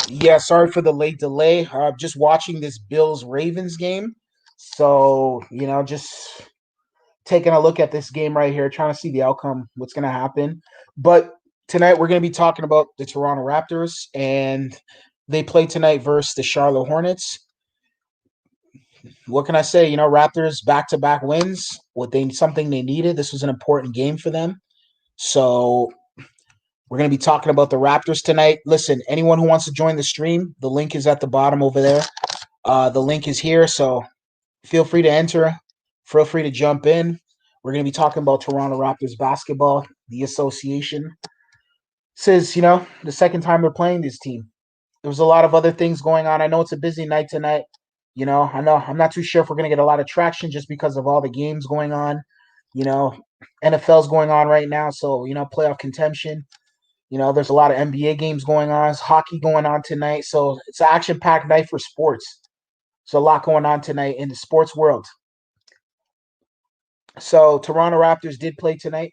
Yeah, sorry for the late delay. Just watching this Bills Ravens game. So, just taking a look at this game right here, trying to see the outcome, what's going to happen. But tonight we're going to be talking about the Toronto Raptors, and they play tonight versus the Charlotte Hornets. What can I say? Raptors back to back wins. Something they needed. This was an important game for them. So we're going to be talking about the Raptors tonight. Listen, anyone who wants to join the stream, the link is at the bottom over there. The link is here, so feel free to enter. Feel free to jump in. We're going to be talking about Toronto Raptors basketball, the association. This is, the second time they're playing this team. There was a lot of other things going on. I know it's a busy night tonight. I know I'm not too sure if we're going to get a lot of traction just because of all the games going on. You know, NFL's going on right now, so playoff contention. There's a lot of NBA games going on. There's hockey going on tonight, so it's an action-packed night for sports. There's a lot going on tonight in the sports world. So Toronto Raptors did play tonight.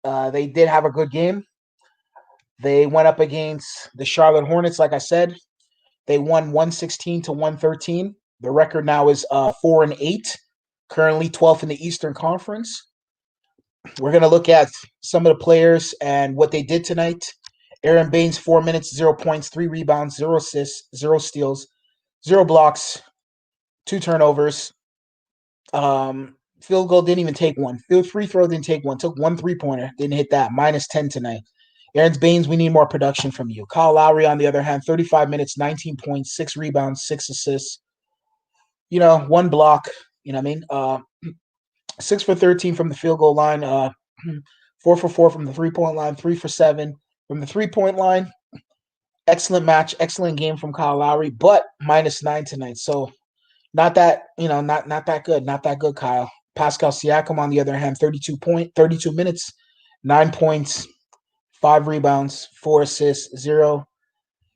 They did have a good game. They went up against the Charlotte Hornets, like I said. They won 116 to 113. The record now is 4-8, currently 12th in the Eastern Conference. We're going to look at some of the players and what they did tonight. Aaron Baines, 4 minutes, 0 points, 3 rebounds, 0 assists, 0 steals, 0 blocks, 2 turnovers. Field goal didn't even take one. Free throw didn't take one. Took 1 3-pointer. Didn't hit that. -10 tonight. Aaron Baines, we need more production from you. Kyle Lowry, on the other hand, 35 minutes, 19 points, 6 rebounds, 6 assists. 1 block. You know what I mean? 6 for 13 from the field goal line. 4 for 4 from the 3-point line. 3 for 7 from the 3-point line. Excellent match. Excellent game from Kyle Lowry, but -9 tonight. So not that, not that good. Not that good, Kyle. Pascal Siakam, on the other hand, 32 minutes, 9 points, 5 rebounds, 4 assists, 0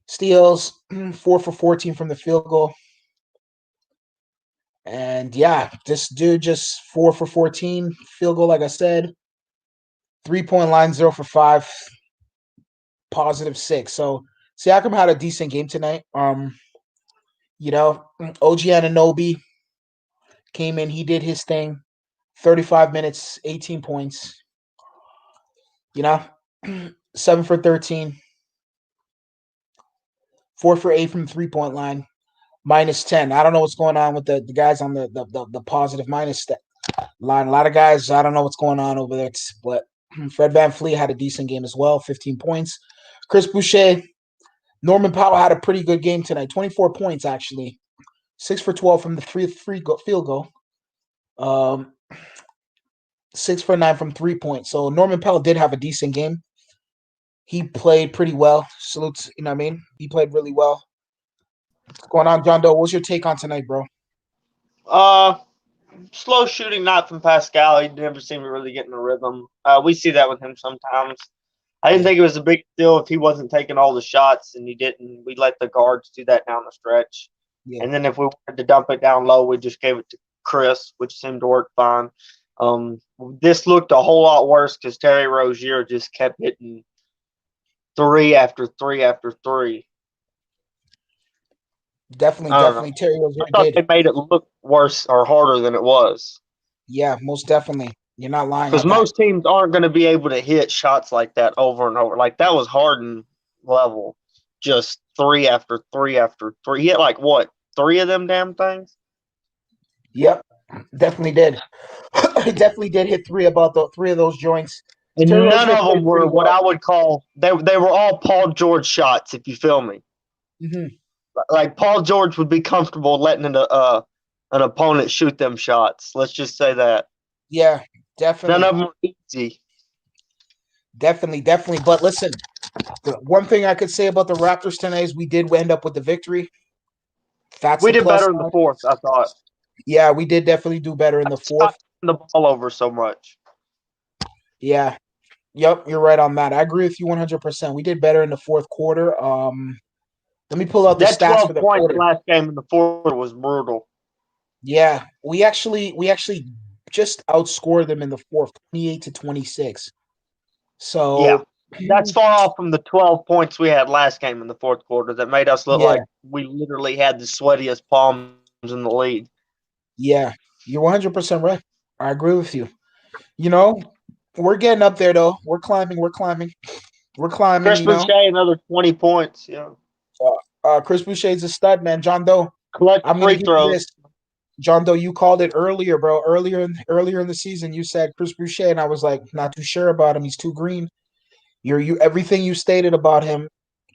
steals, 4 for 14 from the field goal. And yeah, this dude just 4 for 14 field goal, like I said. 3-point line, 0 for 5, +6. So Siakam had a decent game tonight. OG Anunoby came in, he did his thing. 35 minutes, 18 points. 7 for 13. 4 for 8 from the 3-point line. -10. I don't know what's going on with the guys on the positive minus line. A lot of guys, I don't know what's going on over there. But Fred VanVleet had a decent game as well, 15 points. Chris Boucher, Norman Powell had a pretty good game tonight, 24 points actually. 6 for 12 from the field goal. 6 for 9 from 3 points. So Norman Powell did have a decent game. He played pretty well. Salutes, you know what I mean? He played really well. What's going on, John Doe? What's your take on tonight, bro? Slow shooting night from Pascal. He never seemed to really get in a rhythm. We see that with him sometimes. I didn't think it was a big deal if he wasn't taking all the shots and he didn't. We let the guards do that down the stretch. Yeah. And then if we wanted to dump it down low, we just gave it to Chris, which seemed to work fine. This looked a whole lot worse because Terry Rozier just kept hitting 3 after 3 after 3. Definitely. Terry Rozier I thought did. they made it look worse or harder than it was. Yeah, most definitely. You're not lying Because on that. most teams aren't going to be able to hit shots like that over and over. Like that was Harden level, just 3 after 3 after 3. He hit like what, 3 of them damn things? Yep, definitely did. He definitely did hit 3 of those joints. And Terry none Rozier of them played were pretty what well. I would call they were all Paul George shots. If you feel me, like Paul George would be comfortable letting an opponent shoot them shots. Let's just say that. Yeah, None definitely. of them were easy. Definitely. But listen, the one thing I could say about the Raptors tonight is we did end up with the victory. That's We the did plus better in the side. fourth, I thought. Yeah, we did definitely do better in the fourth. Stopped the ball over so much. Yeah. Yep, you're right on that. I agree with you 100%. We did better in the fourth quarter. Let me pull out the That stats for 12 the points quarter. last game in the fourth was brutal. Yeah, we actually just outscored them in the fourth, 28 to 26. Yeah. So That's far off from the 12 points we had last game in the fourth quarter that made us look Yeah, like we literally had the sweatiest palms in the league. yeah. You're 100% right. I agree with you. You know, we're getting up there though. We're climbing. We're climbing. We're climbing. Chris You know, Boucher, another 20 points. Yeah. Chris Boucher's a stud, man. John Doe, Clutch I'm gonna free give you throws. this. John Doe, you called it earlier, bro. Earlier in the season, you said Chris Boucher, and I was like, not too sure about him. He's too green. You everything you stated about him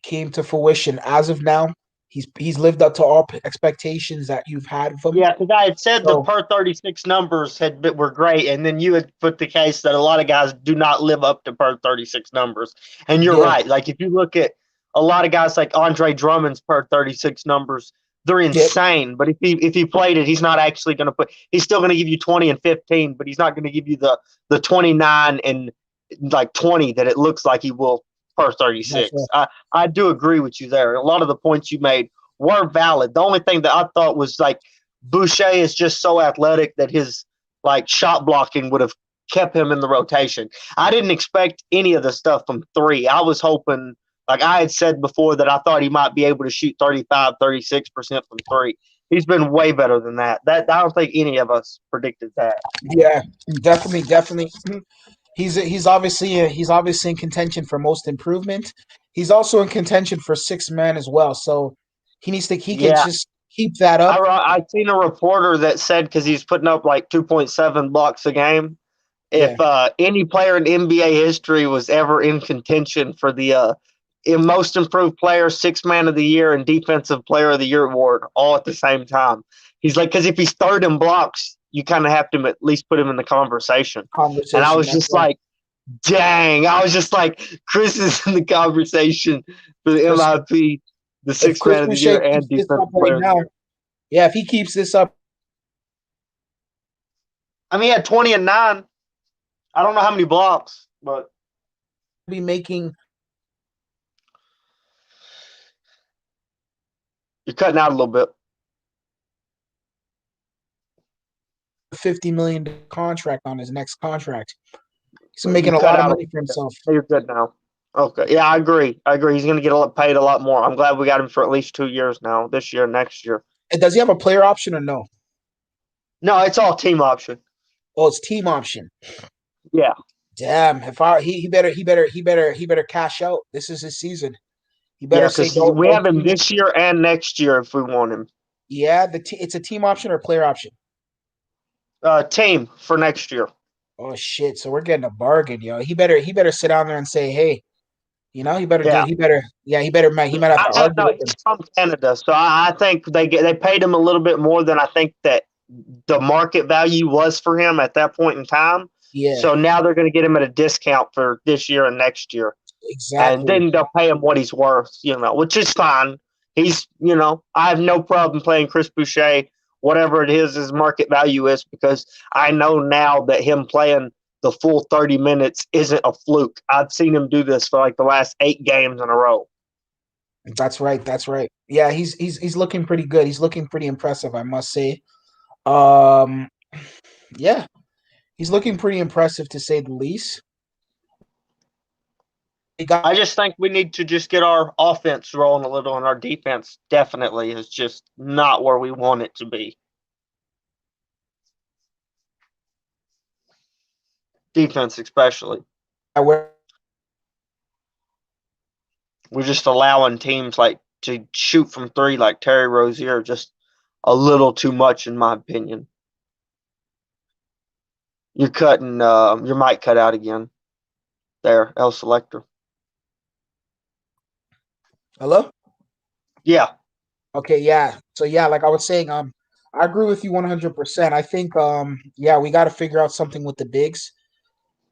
came to fruition. As of now, he's lived up to all expectations that you've had of him. Yeah, because I had said the So per 36 numbers were great, and then you had put the case that a lot of guys do not live up to per 36 numbers. And you're yeah, right. Like, if you look at a lot of guys like Andre Drummond's per 36 numbers, they're yeah, insane. But if he played it, he's not actually going to put. He's still going to give you 20 and 15, but he's not going to give you the 29 and like 20 that it looks like he will per that's 36. right. I do agree with you there. A lot of the points you made were valid. The only thing that I thought was like Boucher is just so athletic that his like shot blocking would have kept him in the rotation. I didn't expect any of the stuff from three. I was hoping, like I had said before, that I thought he might be able to shoot 35, 36% from three. He's been way better than that. That I don't think any of us predicted that. Yeah, definitely, definitely. He's obviously in contention for most improvement. He's also in contention for sixth man as well. So he can Yeah, just keep that up. I seen a reporter that said because he's putting up like 2.7 blocks a game. Yeah, If any player in NBA history was ever in contention for the most improved player, sixth man of the year, and defensive player of the year award all at the same time, he's like, because if he's third in blocks, you kind of have to at least put him in the conversation. And I conversation. was That's just right. like, dang, I was just like, Chris is in the conversation for the Chris, MIP, the if sixth Chris man of the Boucher year, and keeps this up defensive right player of the now, year. yeah, if he keeps this up, I mean, he had 20 and 9. I don't know how many blocks, but he'll be making you're cutting out a little bit. $50 million contract on his next contract. He's You making a cut lot of out. money for himself. You're good now. Okay. Yeah, I agree. I agree. He's going to get paid a lot more. I'm glad we got him for at least 2 years now. This year, next year. And does he have a player option or no? No, it's all team option. Oh, it's team option. Yeah. Damn, if I he better cash out. This is his season. He better Yeah, say because don't we don't have give him me. this year and next year if we want him. Yeah, it's a team option or player option. Team for next year. Oh shit! So we're getting a bargain, yo. He better sit down there and say, hey, he better do. Yeah. He might have to I argue know with he's him. from Canada, so I think they paid him a little bit more than I think that the market value was for him at that point in time. Yeah, So now they're going to get him at a discount for this year and next year. And exactly. then they'll pay him what he's worth, which is fine. I have no problem playing Chris Boucher, whatever it is his market value is, because I know now that him playing the full 30 minutes isn't a fluke. I've seen him do this for like the last 8 games in a row. That's right. That's right. Yeah, he's looking pretty good. He's looking pretty impressive, I must say. Um, yeah, he's looking pretty impressive to say the least. He got I just think we need to just get our offense rolling a little, and our defense definitely is just not where we want it to be. Defense, especially. where We're just allowing teams like to shoot from three like Terry Rozier just a little too much, in my opinion. You're cutting, your mic cut out again there, L Selector. hello. Yeah, Okay, yeah. So yeah, like I was saying, I agree with you 100%. I think, yeah, we got to figure out something with the bigs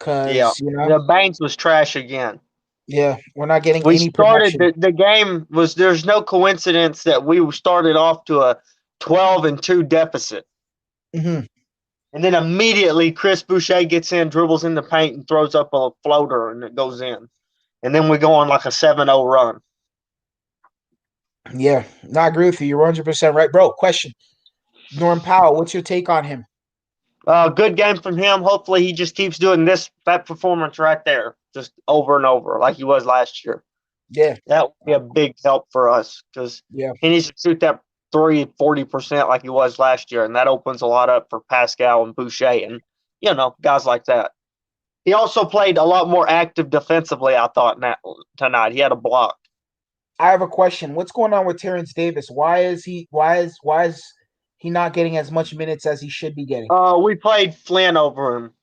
yeah. because The Baines was trash again. yeah, we're not getting We any started production. the game was there's no coincidence that we started off to a 12-2 deficit. Hmm. And then immediately Chris Boucher gets in, dribbles in the paint, and throws up a floater, and it goes in. And then we go on like a 7-0 run. Yeah, no, I agree with you. You're 100% right, bro. Question: Norm Powell, what's your take on him? Good game from him. Hopefully, he just keeps doing that performance right there, just over and over, like he was last year. Yeah, That would be a big help for us because yeah. he needs to shoot that 40% like he was last year, and that opens a lot up for Pascal and Boucher and guys like that. He also played a lot more active defensively. I thought tonight he had a block. I have a question. What's going on with Terrence Davis? Why is he not getting as much minutes as he should be getting? We played Flynn over him.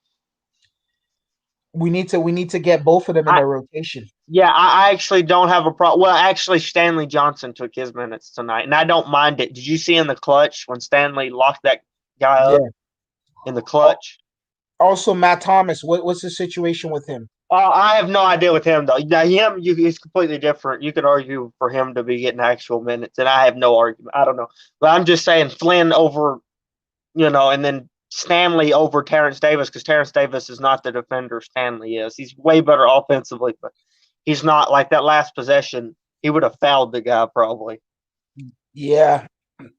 We need to get both of them in I their rotation. Yeah, I actually don't have a problem. Well, actually, Stanley Johnson took his minutes tonight, and I don't mind it. Did you see in the clutch when Stanley locked that guy up Yeah. in the clutch? Also, Matt Thomas. What's the situation with him? I have no idea with him though. Now he's completely different. You could argue for him to be getting actual minutes, and I have no argument. I don't know, but I'm just saying Flynn over, and then Stanley over Terrence Davis because Terrence Davis is not the defender Stanley is. He's way better offensively, but he's not like that last possession. He would have fouled the guy probably. Yeah,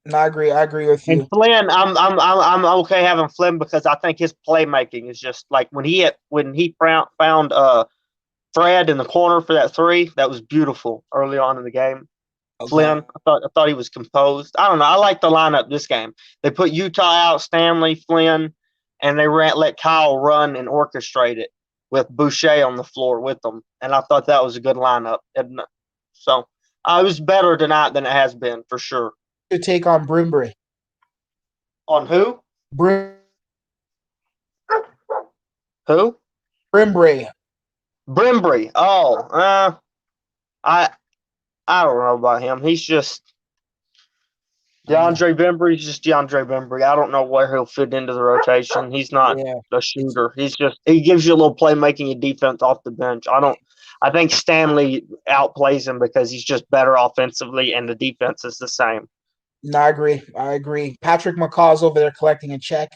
no, I agree. I agree with And you. Flynn, I'm okay having Flynn because I think his playmaking is just like when he found Fred in the corner for that three. That was beautiful early on in the game. Okay. Flynn, I thought he was composed. I don't know. I like the lineup this game. They put Utah out, Stanley, Flynn, and they let Kyle run and orchestrate it with Boucher on the floor with them. And I thought that was a good lineup. And so it was better tonight than it has been for sure. Your take on Brimbury? On who? Brim Who? Brimbury. Brimbury. Oh, I I don't know about him. He's just Yeah, DeAndre Bembry. He's just DeAndre Bembry. I don't know where he'll fit into the rotation. He's not yeah. a shooter. He gives you a little playmaking and defense off the bench. I think Stanley outplays him because he's just better offensively and the defense is the same. No, I agree. I agree. Patrick McCaw's over there collecting a check.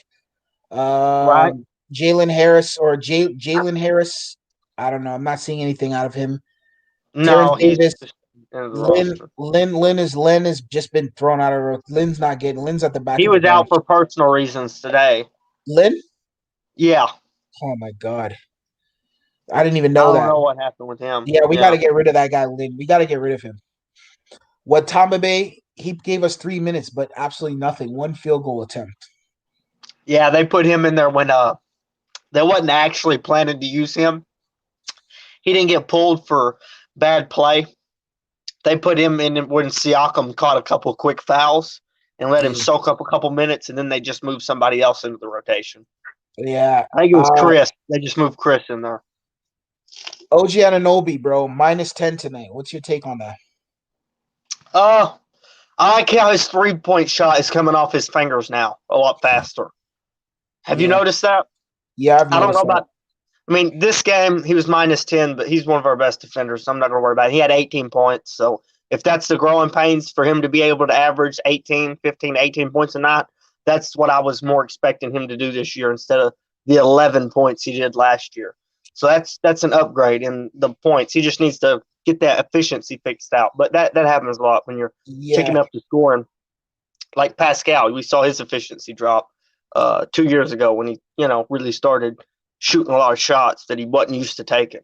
Right? Jalen Harris or Jalen Harris. I don't know. I'm not seeing anything out of him. Terrence No, he's Davis. just in the Lynn roster. Lynn Lynn has just been thrown out of. Lynn's not getting. Lynn's at the back He of the was out bench. for personal reasons today. Lynn. Yeah. Oh my god. I didn't even I know don't that. know what happened with him. Yeah, we got Yeah. to get rid of that guy, Lynn. We got to get rid of him. What Tamba Bay, he gave us 3 minutes, but absolutely nothing. One field goal attempt. Yeah, they put him in there when they wasn't actually planning to use him. He didn't get pulled for bad play. They put him in when Siakam caught a couple quick fouls and let him Yeah. soak up a couple minutes, and then they just moved somebody else into the rotation. Yeah. I think it was Chris. They just moved Chris in there. OG Anunoby, bro, -10 tonight. What's your take on that? Uh, I like how his 3-point shot is coming off his fingers now a lot faster. Have you Yeah. noticed that? Yeah, I've I don't know noticed that. about. I mean, this game he was -10, but he's one of our best defenders, so I'm not going to worry about it. He had 18 points, so if that's the growing pains for him to be able to average 18, 15, 18 points a night, that's what I was more expecting him to do this year instead of the 11 points he did last year. So that's an upgrade in the points. He just needs to get that efficiency fixed out. But that happens a lot when you're Yeah. ticking up the scoring. Like Pascal, we saw his efficiency drop 2 years ago when he really started shooting a lot of shots that he wasn't used to taking.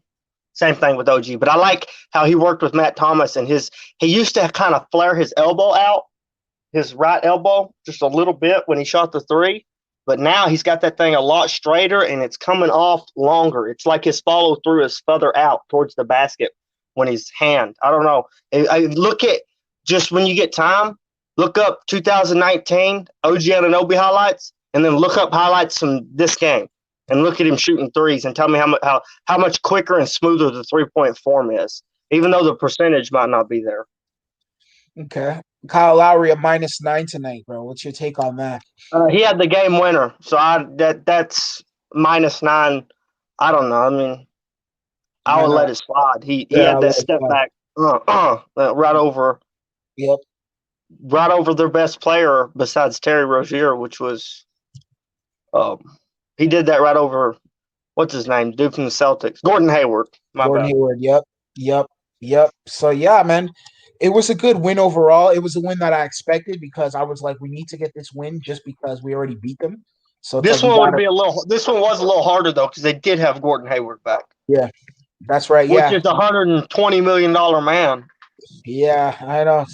Same thing with OG. But I like how he worked with Matt Thomas and he used to kind of flare his elbow out, his right elbow, just a little bit when he shot the three. But now he's got that thing a lot straighter and it's coming off longer. It's like his follow through is further out towards the basket when his hand. I don't know. I look at just when you get time, look up 2019 OG Anunoby highlights and then look up highlights from this game and look at him shooting threes and tell me how much quicker and smoother the 3-point form is, even though the percentage might not be there. Okay. Kyle Lowry a -9 tonight, bro. What's your take on that? He had the game winner, so that's -9. I don't know. I mean, I I would know. let it slide. He Yeah, had that step back right over Yep. their best player besides Terry Rozier, which was he did that right over what's his name, dude from the Celtics, Gordon Hayward. My Gordon bad. Hayward. Yep. Yep. Yep. So yeah, man. It was a good win overall. It was a win that I expected because I was like, we need to get this win just because we already beat them. So it's like This we one would gotta. be a little. This one was a little harder though because they did have Gordon Hayward back, Yeah, that's right. which Yeah, is $120 million man. yeah, I know.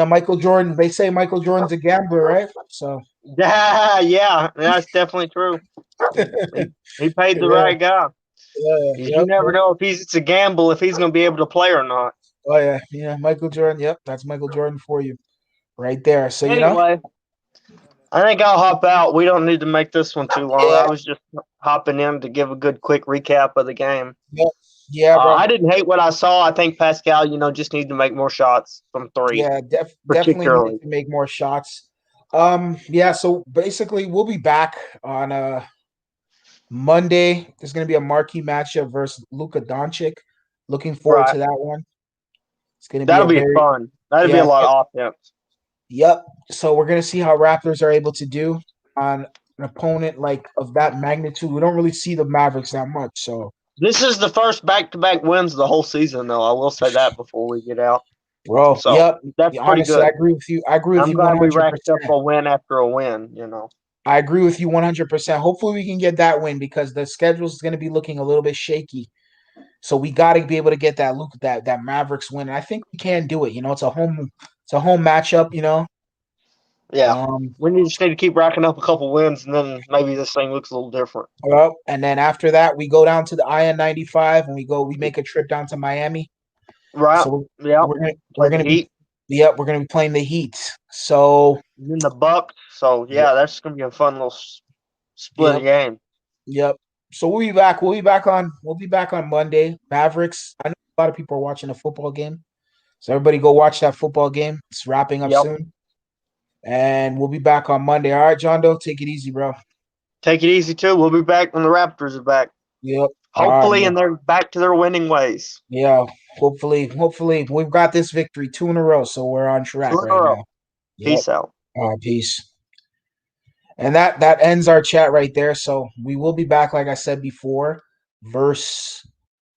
Michael Jordan. They say Michael Jordan's a gambler, right? So Yeah, yeah, that's definitely true. He paid the yeah, right guy. yeah, You yep, never yep. know if it's a gamble if he's going to be able to play or not. Oh yeah, yeah. Michael Jordan. Yep, that's Michael Jordan for you, right there. So Anyway, I think I'll hop out. We don't need to make this one too long. yeah, I was just hopping in to give a good quick recap of the game. yep, yeah, bro. I didn't hate what I saw. I think Pascal, just needs to make more shots from three, Yeah, definitely needed particularly. to make more shots. Yeah. So basically, we'll be back on Monday. There's going to be a marquee matchup versus Luka Doncic. Looking forward Right. to that one. It's going to be That'll a be very fun. That'll be a yeah. lot of offense. Yep. So we're going to see how Raptors are able to do on an opponent like of that magnitude. We don't really see the Mavericks that much. So, This is the first back-to-back wins of the whole season, though. I will say that before we get out. bro, So yep. that's Yeah, pretty honestly, I good. agree with you. I agree with I'm you glad we racked up 100%. a win after a win. I agree with you 100%. Hopefully, we can get that win because the schedule is going to be looking a little bit shaky. So we got to be able to get that Mavericks win. And I think we can do it. It's a home matchup. Yeah. Um, We just need to keep racking up a couple wins, and then maybe this thing looks a little different. well, and then after that, we go down to the IN 95 and we make a trip down to Miami. Right. So Yeah. we're gonna we're Play the gonna be Heat yep, we're gonna be playing the Heat. So in the Bucks. So, yep, yeah, that's going to be a fun little split yep, of game. yep. So we'll be back. We'll be back on Monday. Mavericks. I know a lot of people are watching a football game. So everybody go watch that football game. It's wrapping up Yep. soon. And we'll be back on Monday. All right, John Doe, take it easy, bro. Take it easy, too. We'll be back when the Raptors are back. Yep. All right, Hopefully, man. and they're back to their winning ways. Yeah. Hopefully, we've got this victory 2 in a row, so we're on track 2 in a right row. now. Yep. Peace out. All right, peace. And that ends our chat right there. So we will be back, like I said before, versus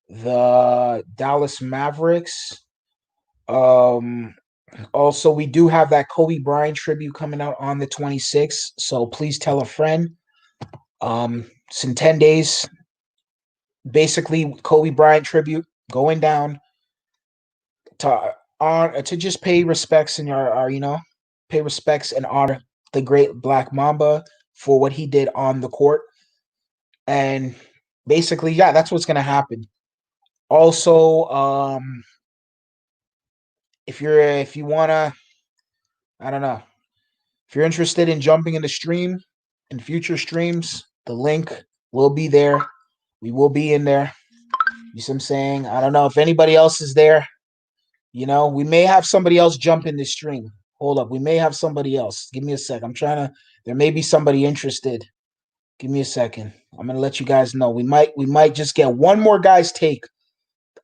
the Dallas Mavericks. Um, Also, we do have that Kobe Bryant tribute coming out on the 26th. So please tell a friend. It's in 10 days. Basically, Kobe Bryant tribute going down to just pay respects and pay respects and honor the great Black Mamba for what he did on the court. And basically, yeah, that's what's gonna happen. Also, if you wanna, I don't know, if you're interested in jumping in the stream in future streams, the link will be there. We will be in there. You see what I'm saying? I don't know if anybody else is there. We may have somebody else jump in the stream. Hold up. We may have somebody else. Give me a sec. There may be somebody interested. Give me a second. I'm gonna let you guys know. We might just get one more guy's take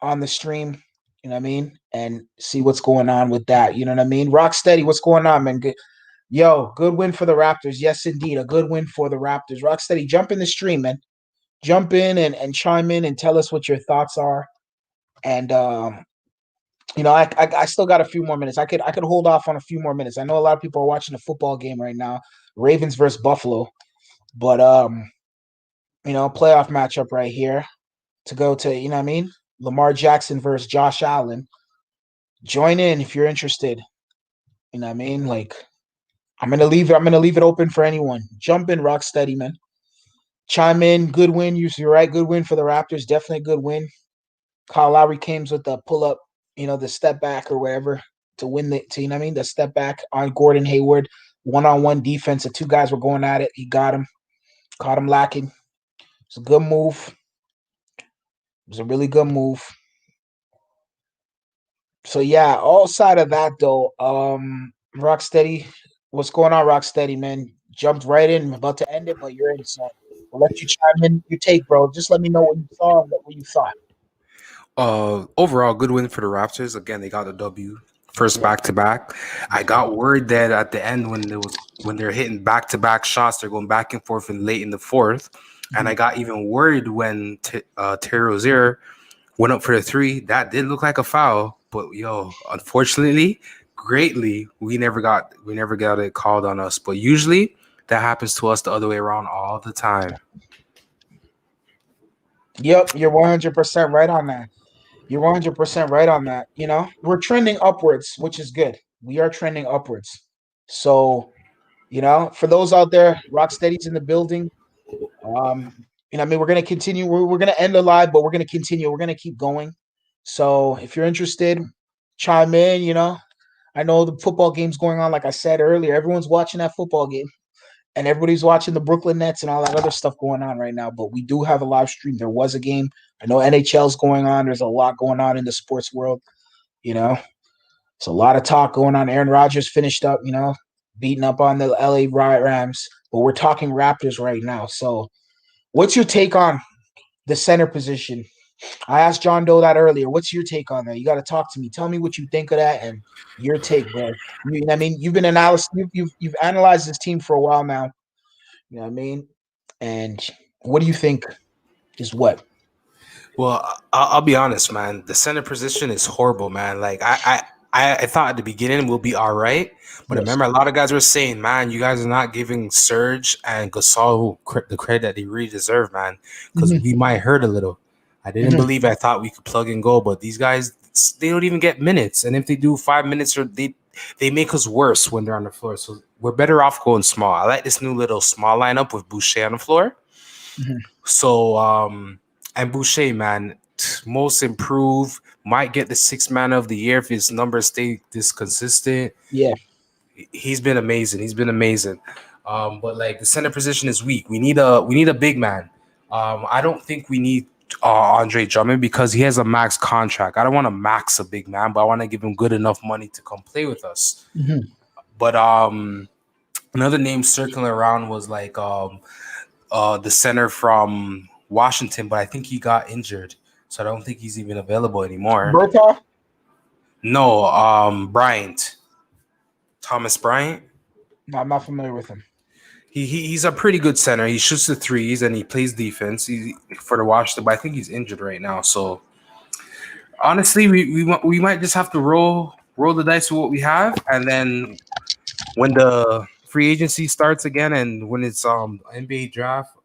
on the stream. You know what I mean? And see what's going on with that. You know what I mean? Rocksteady, what's going on, man? Good win for the Raptors. Yes, indeed. A good win for the Raptors. Rocksteady, jump in the stream, man. Jump in and chime in and tell us what your thoughts are. And I still got a few more minutes. I could hold off on a few more minutes. I know a lot of people are watching a football game right now, Ravens versus Buffalo, but playoff matchup right here to go to. You know what I mean? Lamar Jackson versus Josh Allen. Join in if you're interested. You know what I mean? Like I'm gonna leave it. I'm gonna leave it open for anyone. Jump in, rock steady, man. Chime in. Good win. You're right. Good win for the Raptors. Definitely a good win. Kyle Lowry came with the pull up, the step back or whatever to win you know what I mean? The step back on Gordon Hayward, one-on-one defense. The two guys were going at it. He got him, caught him lacking. It's a good move. It was a really good move. So yeah, all side of that though, Rocksteady, what's going on, Rocksteady, man? Jumped right in, about to end it, but you're in, so we'll let you chime in your take, bro. Just let me know what you saw and what you thought. Overall, good win for the Raptors. Again, they got a W, first Yeah. back to back. I got word that at the end when they're hitting back to back shots, they're going back and forth and late in the fourth. And I got even worried when Terry Rozier went up for the three. That did look like a foul, but unfortunately, greatly, we never got it called on us. But usually, That happens to us the other way around all the time. Yep, you're 100% right on that. You're 100% right on that. You know, we're trending upwards, which is good. We are trending upwards. So, you know, for those out there, Rocksteady's in the building. You know, I mean, we're gonna continue. We're gonna end the live, but we're gonna continue. We're gonna keep going. So, if you're interested, chime in. You know, I know the football game's going on. Like I said earlier, everyone's watching that football game, and everybody's watching the Brooklyn Nets and all that other stuff going on right now. But we do have a live stream. There was a game. I know NHL's going on. There's a lot going on in the sports world. You know, it's a lot of talk going on. Aaron Rodgers finished up. You know, beating up on the LA Rams. But we're talking Raptors right now. So, what's your take on the center position? I asked John Doe that earlier. What's your take on that? You got to talk to me. Tell me what you think of that and your take, bro. I mean, you've been analyzed. You've analyzed this team for a while now. You know what I mean? And what do you think is what? Well, I'll be honest, man. The center position is horrible, man. Like I thought at the beginning we'll be all right, but I Yes. remember a lot of guys were saying, "Man, you guys are not giving Serge and Gasol the credit that they really deserve, man, because Mhm. we might hurt a little." I didn't Mhm. believe. I thought we could plug and go, but these guys, they don't even get minutes, and if they do 5 minutes, or they make us worse when they're on the floor. So we're better off going small. I like this new little small lineup with Boucher on the floor. Mhm. So and Boucher, man, most improved, might get the sixth man of the year if his numbers stay this consistent. Yeah. He's been amazing. He's been amazing. But like the center position is weak. We need a big man. I don't think we need Andre Drummond because he has a max contract. I don't want to max a big man, but I want to give him good enough money to come play with us. Mhm. But another name circling around was like the center from Washington, but I think he got injured, so I don't think he's even available anymore. Bertha? No, Bryant, Thomas Bryant. No, I'm not familiar with him. He's a pretty good center. He shoots the threes and he plays defense. For the Washington, but I think he's injured right now. So honestly, we might just have to roll the dice with what we have, and then when the free agency starts again, and when it's NBA draft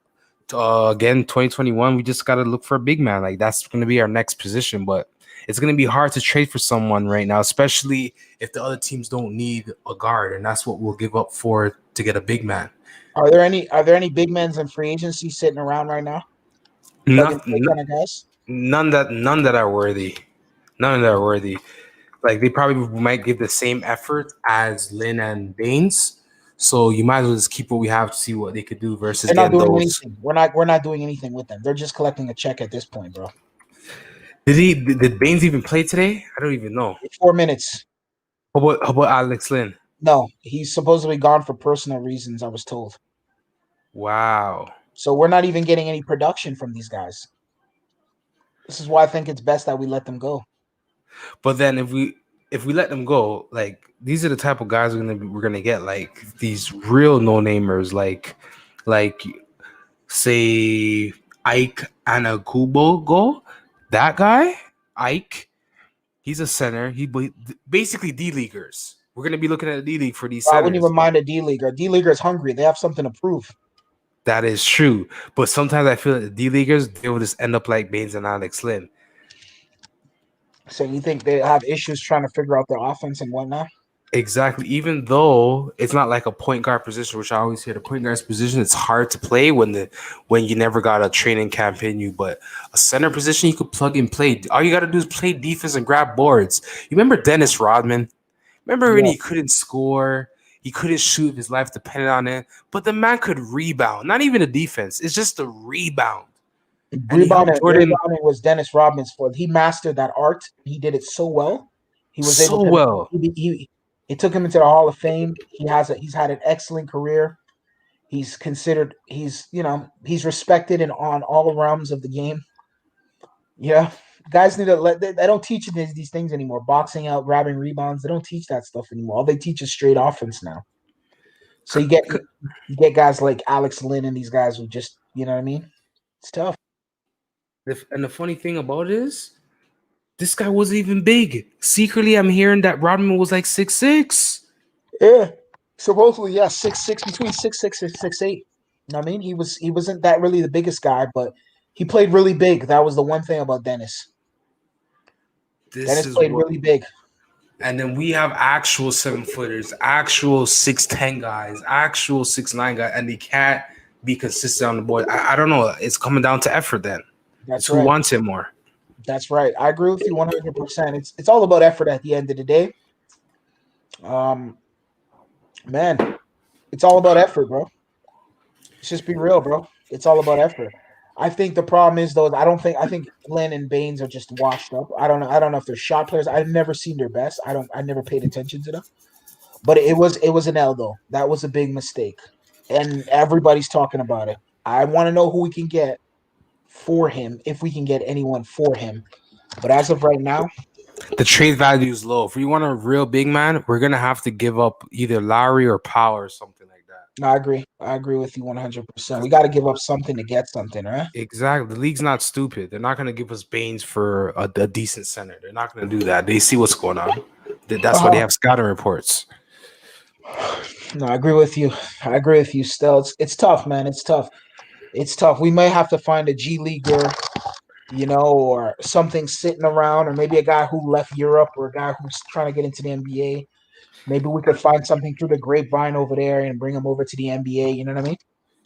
again 2021, we just got to look for a big man. Like that's going to be our next position, but it's going to be hard to trade for someone right now, especially if the other teams don't need a guard, and that's what we'll give up for to get a big man. Are there any big men in free agency sitting around right now? Plug and play Nothing, kind of guys? none that are worthy. None that are worthy. Like they probably might give the same effort as Lynn and Baines. So you might as well just keep what we have to see what they could do versus They're not getting doing those. anything. We're not doing anything with them. They're just collecting a check at this point, bro. Did Baines even play today? I don't even know. 4 minutes. How about Alex Lynn? No, he's supposedly gone for personal reasons, I was told. Wow. So we're not even getting any production from these guys. This is why I think it's best that we let them go. But then if we let them go, like these are the type of guys we're gonna get, like these real no namers, like say Ike Anakubo go. That guy, Ike, he's a center. Basically D leaguers. We're gonna be looking at the D league for these I wouldn't centers. even mind a D leaguer. A D leaguer is hungry. They have something to prove. That is true. But sometimes I feel that the D leaguers they will just end up like Baines and Alex Lynn. So you think they have issues trying to figure out their offense and whatnot? Exactly. Even though it's not like a point guard position, which I always hear the point guard's position, it's hard to play when you never got a training camp in you. But a center position, you could plug and play. All you got to do is play defense and grab boards. You remember Dennis Rodman? Remember when Yeah. he couldn't score, he couldn't shoot, his life depended on it, but the man could rebound. Not even a defense; it's just a rebound. And he helped Jordan Rebounding was Dennis Rodman's fault. He mastered that art. He did it so well. He was able so to. well. It took him into the Hall of Fame. He's had an excellent career. He's considered. He's respected in on all realms of the game. Yeah, guys need to let. They don't teach these things anymore. Boxing out, grabbing rebounds. They don't teach that stuff anymore. All they teach is straight offense now. So you get guys like Alex Lynn and these guys who just you know what I mean. It's tough. And the funny thing about it is, this guy wasn't even big. Secretly, I'm hearing that Rodman was like 6'6". Yeah. Supposedly, yeah, 6'6", between 6'6" and 6'8". You know what I mean? He wasn't that really the biggest guy, but he played really big. That was the one thing about Dennis. This Dennis is played what. really big. And then we have actual 7-footers, actual 6'10" guys, actual 6'9" guys, and they can't be consistent on the board. I don't know. It's coming down to effort then. It's That's who right. wants it more. That's right. I agree with you 100%. It's all about effort at the end of the day. Man, it's all about effort, bro. Let's just be real, bro. It's all about effort. I think the problem is though. I think Lynn and Baines are just washed up. I don't know. I don't know if they're shot players. I've never seen their best. I don't. I never paid attention to them. But it was an L though. That was a big mistake, and everybody's talking about it. I want to know who we can get for him, if we can get anyone for him. But as of right now, The trade value is low. If we want a real big man, we're gonna have to give up either Lowry or Power or something like that. I agree. I agree with you 100%. We got to give up something to get something, right? Exactly. The league's not stupid. They're not gonna give us Baines for a decent center. They're not gonna do that. They see what's going on. That's why they have scouting reports. No, I agree with you. I agree with you. Still, it's tough, man. It's tough. It's tough. We may have to find a G leaguer, or something sitting around, or maybe a guy who left Europe, or a guy who's trying to get into the NBA. Maybe we could find something through the grapevine over there and bring him over to the NBA. You know what I mean?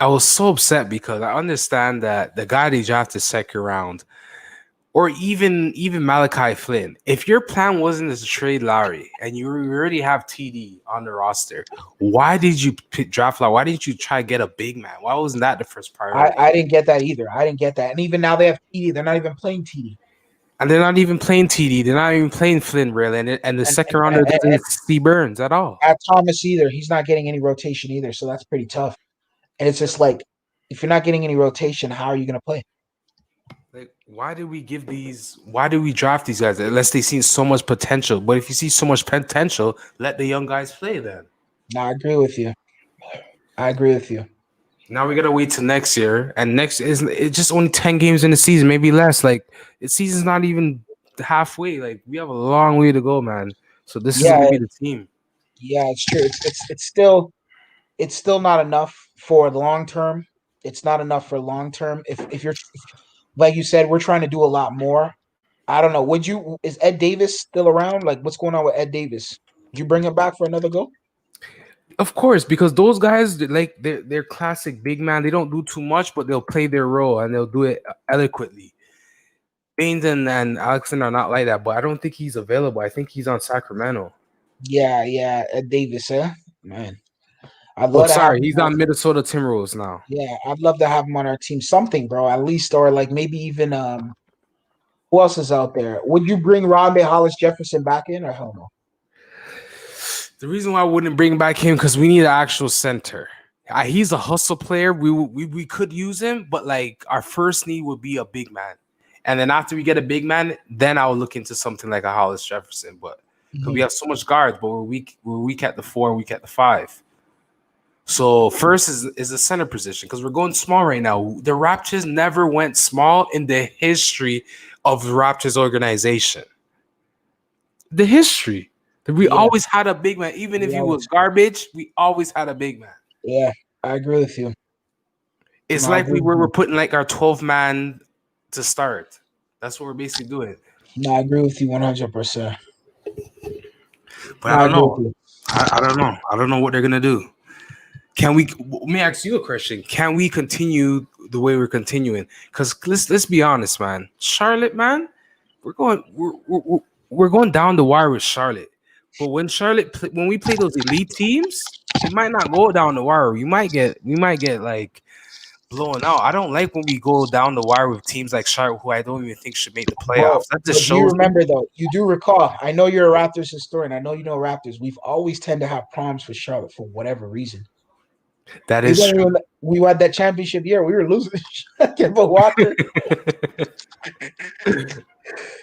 I was so upset because I understand that the guy they drafted second round, or even Malachi Flynn, if your plan wasn't to trade Lowry and you already have TD on the roster, why did you draft Lowry? Why didn't you try to get a big man? Why wasn't that the first priority? I didn't get that either. I didn't get that. And even now they have TD. They're not even playing TD. And they're not even playing TD. They're not even playing Flynn, really. And the second rounder doesn't see Burns at all. At Thomas either. He's not getting any rotation either. So that's pretty tough. And it's just like, if you're not getting any rotation, how are you going to play? Like, why do we draft these guys unless they see so much potential? But if you see so much potential, let the young guys play then. No, I agree with you. Now we gotta wait till next year, and it's just only 10 games in the season, maybe less. Like the season's not even halfway. Like we have a long way to go, man. So this is gonna be the team. Yeah, it's true. It's still not enough for the long term. It's not enough for long term. If you're like you said, we're trying to do a lot more. I don't know. Is Ed Davis still around? Like, what's going on with Ed Davis? Would you bring him back for another go? Of course, because those guys, like they're classic big man. They don't do too much, but they'll play their role and they'll do it eloquently. Baines and Alexander are not like that, but I don't think he's available. I think he's on Sacramento. Yeah, Ed Davis, man. He's on Minnesota Timberwolves now. Yeah, I'd love to have him on our team. Something, bro, at least, or like maybe even who else is out there? Would you bring Rondae Hollis Jefferson back in, or hell no? The reason why I wouldn't bring back him because we need an actual center. He's a hustle player. We could use him, but like our first need would be a big man, and then after we get a big man, then I will look into something like a Hollis Jefferson. But because we have so much guards, but we're weak at the 4 and weak at the 5. So first is the center position because we're going small right now. The Raptors never went small in the history of the Raptors organization. The history. We always had a big man. Even if he was garbage, we always had a big man. Yeah, I agree with you. It's like we're putting like our 12 man to start. That's what we're basically doing. No, I agree with you 100%. But I don't know. I don't know. I don't know what they're gonna do. Let me ask you a question. Can we continue the way we're continuing? Because let's be honest, man. Charlotte, man, we're going down the wire with Charlotte. But when we play those elite teams, it might not go down the wire. We might get like blown out. I don't like when we go down the wire with teams like Charlotte, who I don't even think should make the playoffs. That just shows. You remember though? You do recall? I know you're a Raptors historian. I know you know Raptors. We've always tend to have problems with Charlotte for whatever reason. That is true. We had that championship year. We were losing. Kemba Walker.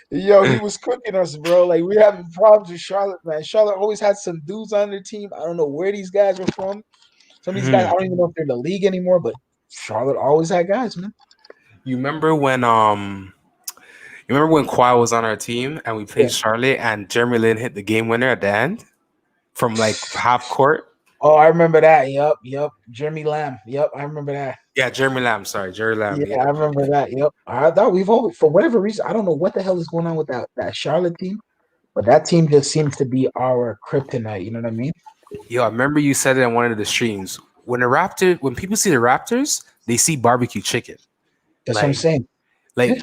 Yo, he was cooking us, bro. Like we having problems with Charlotte, man. Charlotte always had some dudes on their team. I don't know where these guys were from. Some of these guys, I don't even know if they're in the league anymore. But Charlotte always had guys, man. You remember when Kawhi was on our team and we played Charlotte and Jeremy Lin hit the game winner at the end from like half court? Oh, I remember that. Yep. Jeremy Lamb. Yep, I remember that. Yeah, Jeremy Lamb. Sorry, Jerry Lamb. Yeah, Yeah. I remember that. Yep. I thought we've always, for whatever reason, I don't know what the hell is going on with that Charlotte team, but that team just seems to be our kryptonite. You know what I mean? Yo, I remember you said it on one of the streams. When people see the Raptors, they see barbecue chicken. That's what I'm Like, saying. like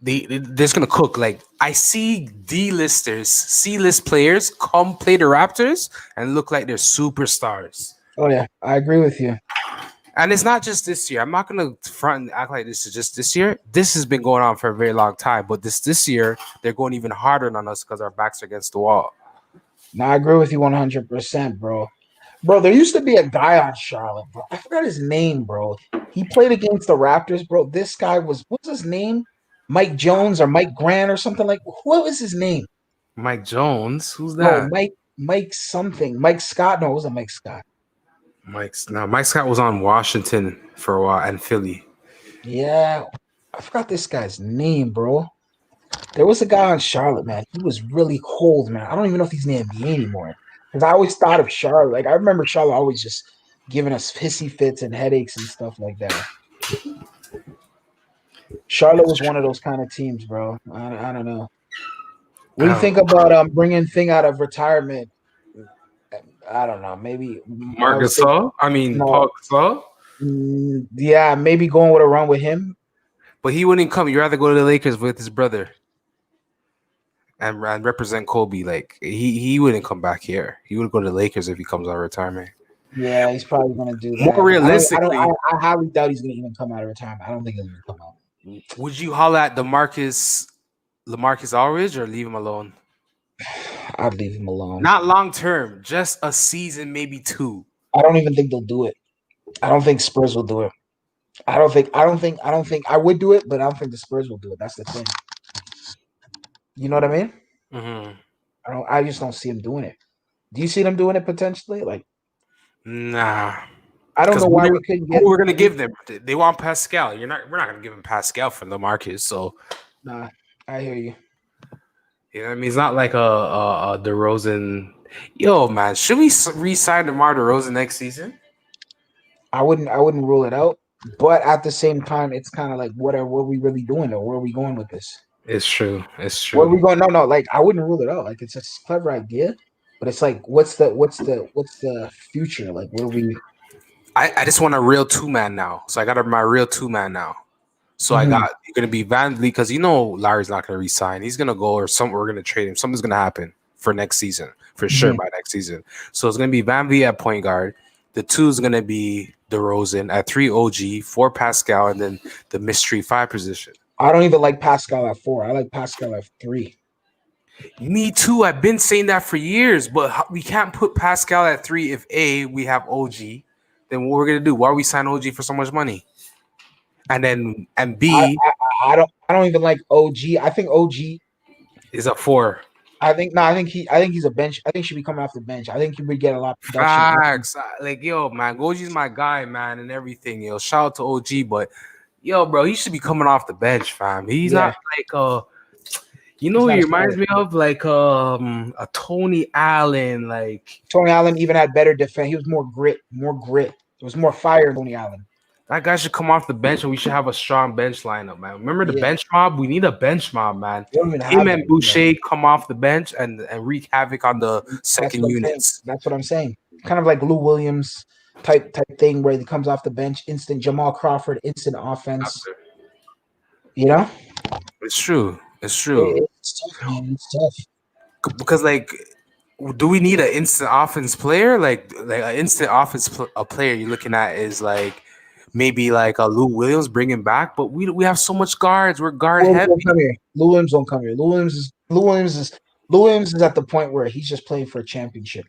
they're just gonna cook. Like I see D-listers, C-list players come play the Raptors and look like they're superstars. Oh yeah, I agree with you. And it's not just this year. I'm not gonna front and act like this is just this year. This has been going on for a very long time. But this year, they're going even harder on us because our backs are against the wall. No, I agree with you 100%, bro. Bro, there used to be a guy on Charlotte, bro. I forgot his name, bro. He played against the Raptors, bro. This guy what's his name? Mike Jones or Mike Grant or something like. What was his name? Mike Jones, who's No, that? Mike something. Mike Scott. No, it wasn't Mike Scott. Mike Scott was on Washington for a while and Philly. Yeah, I forgot this guy's name, bro. There was a guy on Charlotte, man. He was really cold, man. I don't even know if he's in the NBA anymore. Because I always thought of Charlotte. Like I remember Charlotte always just giving us hissy fits and headaches and stuff like that. Charlotte was one of those kind of teams, bro. I don't know. What do you think about bringing Thing out of retirement? I don't know. Maybe Marc Gasol? Paul Gasol? Yeah, maybe going with a run with him. But he wouldn't come. You'd rather go to the Lakers with his brother and represent Kobe. Like he wouldn't come back here. He would go to the Lakers if he comes out of retirement. Yeah, he's probably going to do that. More realistically, I highly doubt he's going to even come out of retirement. I don't think he'll even come out. Would you holler at LaMarcus Aldridge or leave him alone? I'd leave him alone. Not long term, just a season, maybe two. I don't even think they'll do it. I don't think Spurs will do it. I don't think I would do it, but I don't think the Spurs will do it. That's the thing. You know what I mean? Mm-hmm. I just don't see him doing it. Do you see them doing it potentially? Like, nah. I don't know why we couldn't get. Who we're gonna give them? They want Pascal. We're not gonna give him Pascal for LaMarcus. So, nah, I hear you. You know what I mean? It's not like a DeRozan. Yo, man, should we re-sign DeMar DeRozan next season? I wouldn't rule it out, but at the same time, it's kind of like, what are we really doing, or where are we going with this? It's true. Where are we going? No. Like, I wouldn't rule it out. Like, it's a clever idea, but it's like, what's the future? Like, what are we? I just want a real 2-man now. So I got my real 2-man now. So you're gonna be Van Vliet because Larry's not gonna resign. He's gonna go or we're gonna trade him. Something's gonna happen for next season for sure by next season. So it's gonna be Van Vliet at point guard. The 2 is gonna be DeRozan at 3 OG, 4 Pascal, and then the mystery 5 position. I don't even like Pascal at 4. I like Pascal at 3. Me too. I've been saying that for years, but we can't put Pascal at 3 if we have OG. Then what we're gonna do? Why are we sign OG for so much money? And B, I don't even like OG. I think OG is a 4. I think he's a bench. I think he should be coming off the bench. I think he would get a lot of production. Facts. Like, yo, man, OG's my guy, man, and everything. Yo, shout out to OG, but yo, bro, he should be coming off the bench, fam. He's not like he reminds me of like a Tony Allen. Like Tony Allen even had better defense. He was more grit. There was more fire in Tony Allen. That guy should come off the bench, and we should have a strong bench lineup, man. Remember the bench mob? We need a bench mob, man. Him and Boucher come off the bench and wreak havoc on the second units. That's what I'm saying. Kind of like Lou Williams type thing where he comes off the bench, instant Jamal Crawford, instant offense. You know? It's true. It's true. It's tough, man. It's tough. Because, like, do we need an instant offense player? Like an instant offense player you're looking at is like maybe like a Lou Williams bringing back, but we have so much guards. We're guard heavy. Lou Williams don't come here. Lou Williams is at the point where he's just playing for a championship.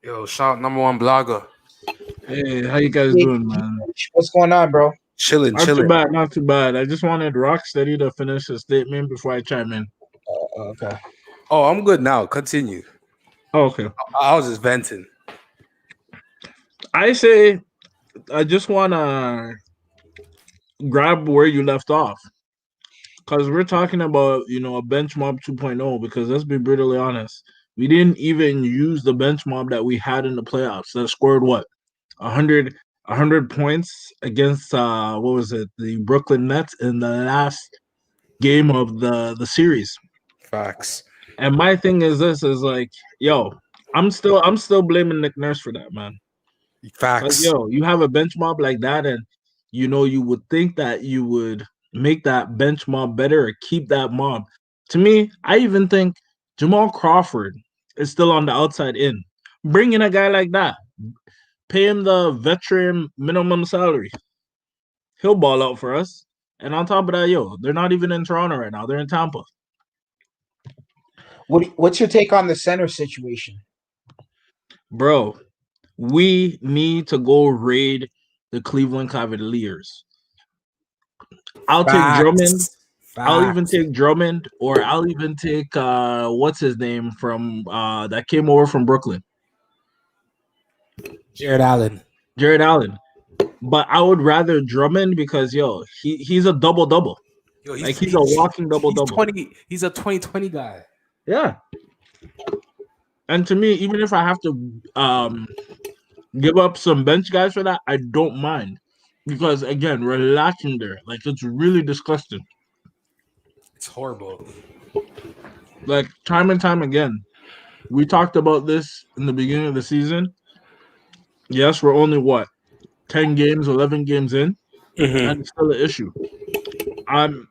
Yo, shout out #1 blogger. Hey, how you guys doing, man? What's going on, bro? Chilling. Not too bad. I just wanted Rocksteady to finish his statement before I chime in. Okay. Oh, I'm good now. Continue. Oh, okay. I was just venting. I just want to grab where you left off. Because we're talking about, a bench mob 2.0, because let's be brutally honest. We didn't even use the bench mob that we had in the playoffs that scored what 100 points against what was it, the Brooklyn Nets in the last game of the series. Facts. And my thing is this is like, yo, I'm still blaming Nick Nurse for that, man. Like, Facts. yo, you have a bench mob like that, and you would think that you would make that bench mob better or keep that mob. To me, I even think Jamal Crawford is still on the outside in. Bring in a guy like that. Pay him the veteran minimum salary. He'll ball out for us. And on top of that, yo, they're not even in Toronto right now. They're in Tampa. What's your take on the center situation? Bro, we need to go raid the Cleveland Cavaliers. I'll take Drummond. I'll even take Drummond, or I'll even take what's his name from that came over from Brooklyn. Jared Allen. But I would rather Drummond because he's a double-double. Yo, He's a walking double-double. He's a 2020 guy. Yeah. And to me, even if I have to give up some bench guys for that, I don't mind. Because again, relaxing there. Like, it's really disgusting. It's horrible. Like, time and time again. We talked about this in the beginning of the season. Yes, we're only 10 games, 11 games in, and it's still an issue. I'm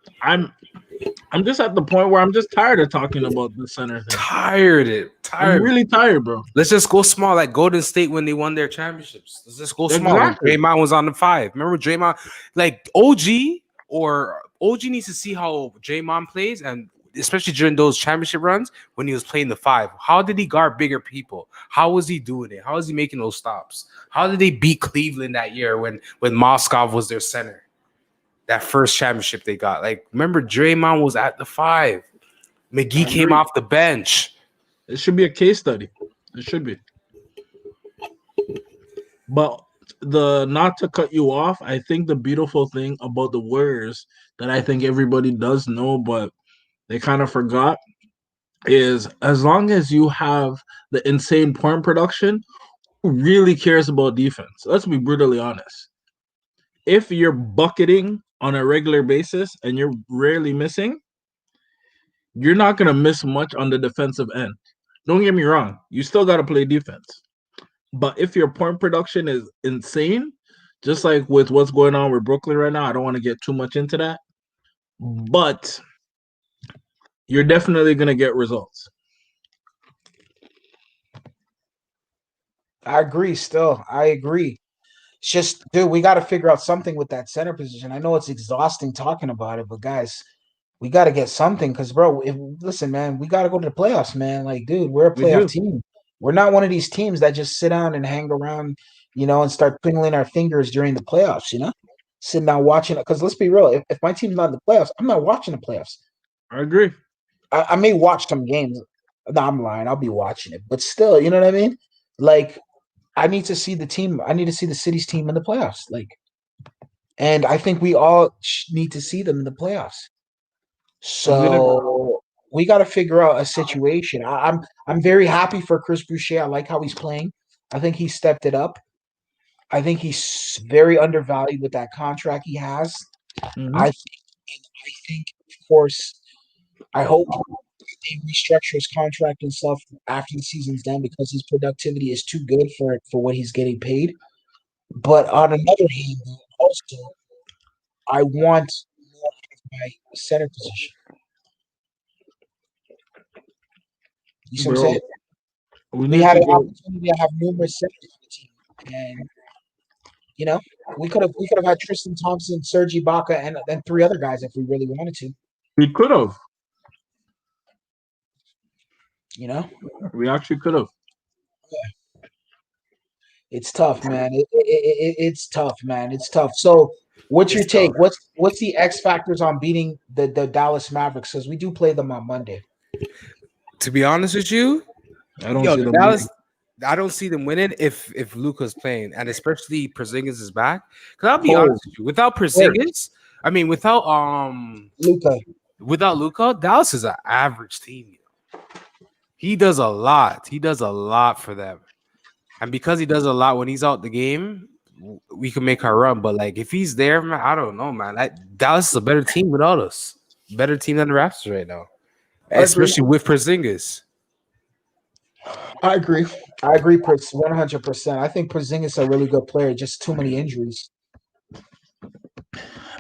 just at the point where I'm just tired of talking about the center thing. Tired. I'm really tired, bro. Let's just go small, like Golden State when they won their championships. Let's just go small. Exactly. When Draymond was on the 5. Remember Draymond? Like OG needs to see how Draymond plays, and especially during those championship runs when he was playing the 5. How did he guard bigger people? How was he doing it? How was he making those stops? How did they beat Cleveland that year when Moskov was their center? That first championship they got. Like, remember, Draymond was at the 5. McGee came off the bench. It should be a case study. It should be. But not to cut you off, I think the beautiful thing about the Warriors that I think everybody does know, but they kind of forgot, is as long as you have the insane point production, who really cares about defense? Let's be brutally honest. If you're bucketing on a regular basis and you're rarely missing, you're not going to miss much on the defensive end. Don't get me wrong. You still got to play defense. But if your point production is insane, just like with what's going on with Brooklyn right now, I don't want to get too much into that. But you're definitely going to get results. I agree still. I agree. It's just, dude, we got to figure out something with that center position. I know it's exhausting talking about it, but guys, we got to get something because, bro, listen, man, we got to go to the playoffs, man. Like, dude, we're a playoff team. We're not one of these teams that just sit down and hang around, and start twiddling our fingers during the playoffs, sitting down watching it. Because let's be real, if my team's not in the playoffs, I'm not watching the playoffs. I agree. I may watch some games. No, I'm lying. I'll be watching it. But still, you know what I mean? Like, I need to see the team. I need to see the city's team in the playoffs. And I think we all need to see them in the playoffs. So we got to figure out a situation. I'm very happy for Chris Boucher. I like how he's playing. I think he stepped it up. I think he's very undervalued with that contract he has. Mm-hmm. I think, of course, I hope they restructure his contract and stuff after the season's done because his productivity is too good for what he's getting paid. But on another hand, also, I want more of my center position. You see what I'm saying? We had an opportunity to have numerous centers on the team, and we could have had Tristan Thompson, Serge Ibaka, and then 3 other guys if we really wanted to. We could have. We actually could have. Yeah. It's tough, man. It's tough, man. It's tough. So, what's your take? What's the X factors on beating the Dallas Mavericks? Because we do play them on Monday. To be honest with you, I don't see them Dallas. I don't see them winning if Luka's playing, and especially Porzingis is back. Because I'll be honest with you, without Porzingis, without Luka, Dallas is an average team. He does a lot. He does a lot for them. And because he does a lot when he's out the game, we can make our run. But like if he's there, man, I don't know, man. Dallas is a better team without us. Better team than the Raptors right now. I agree. Especially with Porzingis. I agree. I agree 100%. I think Porzingis is a really good player, just too many injuries.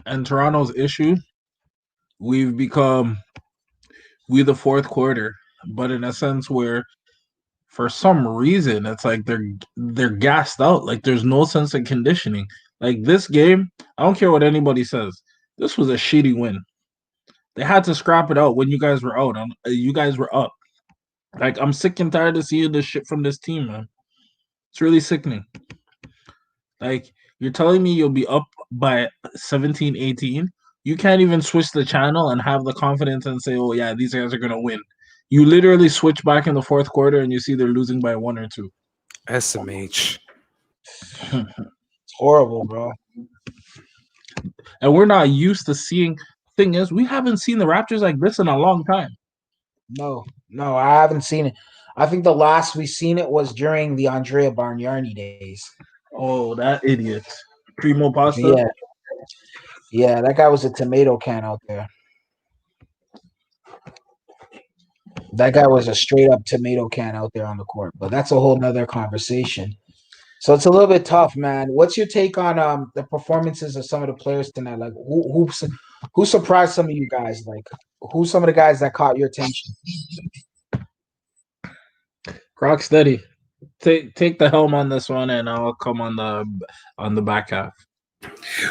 And Toronto's issue, we've become the fourth quarter, but in a sense where for some reason it's like they're gassed out. Like there's no sense of conditioning. Like this game, I don't care what anybody says. This was a shitty win. They had to scrap it out when you guys were out. You guys were up. Like I'm sick and tired of seeing this shit from this team, man. It's really sickening. Like you're telling me you'll be up by 17, 18. You can't even switch the channel and have the confidence and say, "Oh yeah, these guys are gonna win." You literally switch back in the fourth quarter and you see they're losing by 1 or 2. SMH. It's horrible, bro. And we're not used to seeing. Thing is, we haven't seen the Raptors like this in a long time. No, I haven't seen it. I think the last we seen it was during the Andrea Bargnani days. Oh, that idiot. Primo Pasta? Yeah, that guy was a tomato can out there. That guy was a straight up tomato can out there on the court, but that's a whole nother conversation. So it's a little bit tough, man. What's your take on the performances of some of the players tonight? Like who surprised some of you guys? Like who's some of the guys that caught your attention? Croc steady. Take the helm on this one, and I'll come on the back half.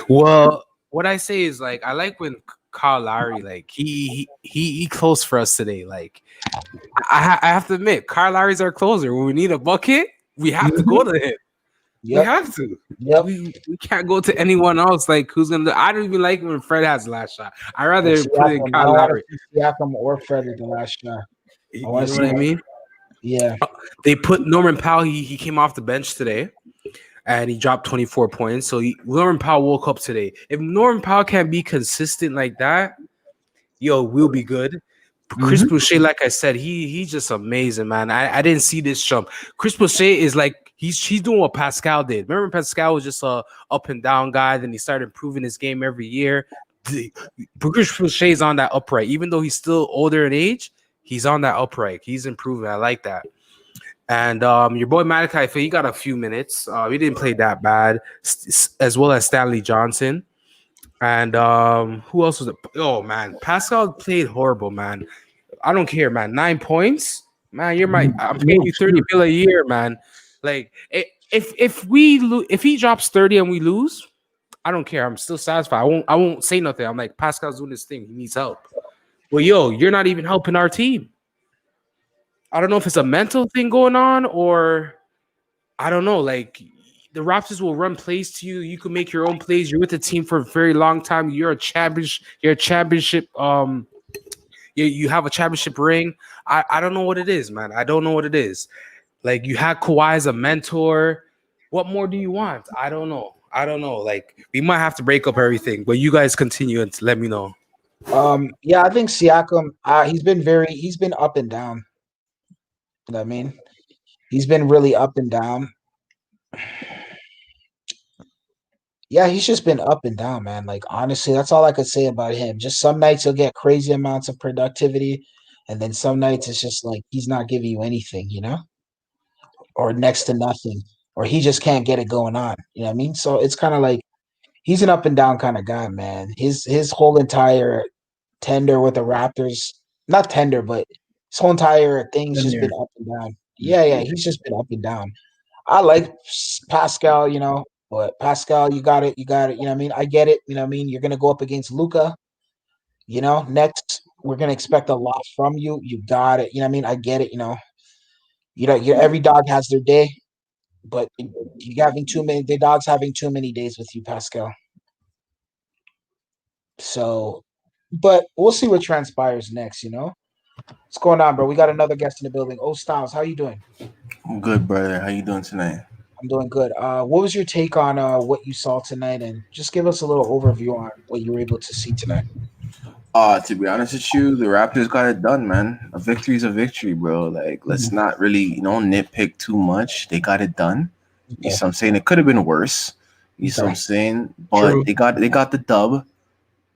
Well, what I say is like I like when Kyle Lowry like he closed for us today. Like I have to admit, Kyle Lowry's our closer. When we need a bucket, we have to go to him. Yep. We have to. Yep. We can't go to anyone else. Like who's gonna? I don't even like when Fred has the last shot. I rather put it in Kyle Lowry. Siakam or Fred at the last shot. You know what I mean? Yeah. They put Norman Powell. He came off the bench today, and he dropped 24 points. So Norman Powell woke up today. If Norman Powell can't be consistent like that, we'll be good. Chris Boucher, like I said, he's just amazing, man. I didn't see this jump. Chris Boucher is like he's doing what Pascal did. Remember, Pascal was just a up and down guy. Then he started improving his game every year. Chris Boucher is on that upright, even though he's still older in age. He's on that upright. He's improving. I like that. And your boy Malachi, he got a few minutes. He didn't play that bad, as well as Stanley Johnson. And who else was it? Oh, man. Pascal played horrible, man. I don't care, man. 9 points? Man, I'm paying you $30 million a year, man. Like, if he drops 30 and we lose, I don't care. I'm still satisfied. I won't say nothing. I'm like, Pascal's doing this thing. He needs help. Well, you're not even helping our team. I don't know if it's a mental thing going on or I don't know. Like the Raptors will run plays to you. You can make your own plays. You're with the team for a very long time. You're a championship. You have a championship ring. I don't know what it is, man. I don't know what it is. Like you had Kawhi as a mentor. What more do you want? I don't know. Like we might have to break up everything, but you guys continue and let me know. Yeah, I think Siakam, he's been up and down. You know what I mean? He's been really up and down. Yeah, he's just been up and down, man. Like, honestly, that's all I could say about him. Just some nights he'll get crazy amounts of productivity, and then some nights it's just like he's not giving you anything, or next to nothing, or he just can't get it going on. You know what I mean? So it's kind of like he's an up and down kind of guy, man. His whole entire tender with the Raptors, not tender, but his whole entire thing's just been up and down. Yeah, he's just been up and down. I like Pascal, but Pascal, you got it. You know what I mean? I get it. You know what I mean? You're going to go up against Luka. Next, we're going to expect a lot from you. You got it. You know what I mean? I get it. Every dog has their day, but you having too many. The dog's having too many days with you, Pascal. So, but we'll see what transpires next. What's going on, bro? We got another guest in the building. Oh, Styles, how you doing? I'm good, brother. How you doing tonight? I'm doing good. What was your take on what you saw tonight, and just give us a little overview on what you were able to see tonight? To be honest with you, the Raptors got it done, man. A victory is a victory, bro. Like, let's not really, nitpick too much. They got it done. You Okay. see what I'm saying? It could have been worse. You see what I'm Okay. saying? True. But they got the dub.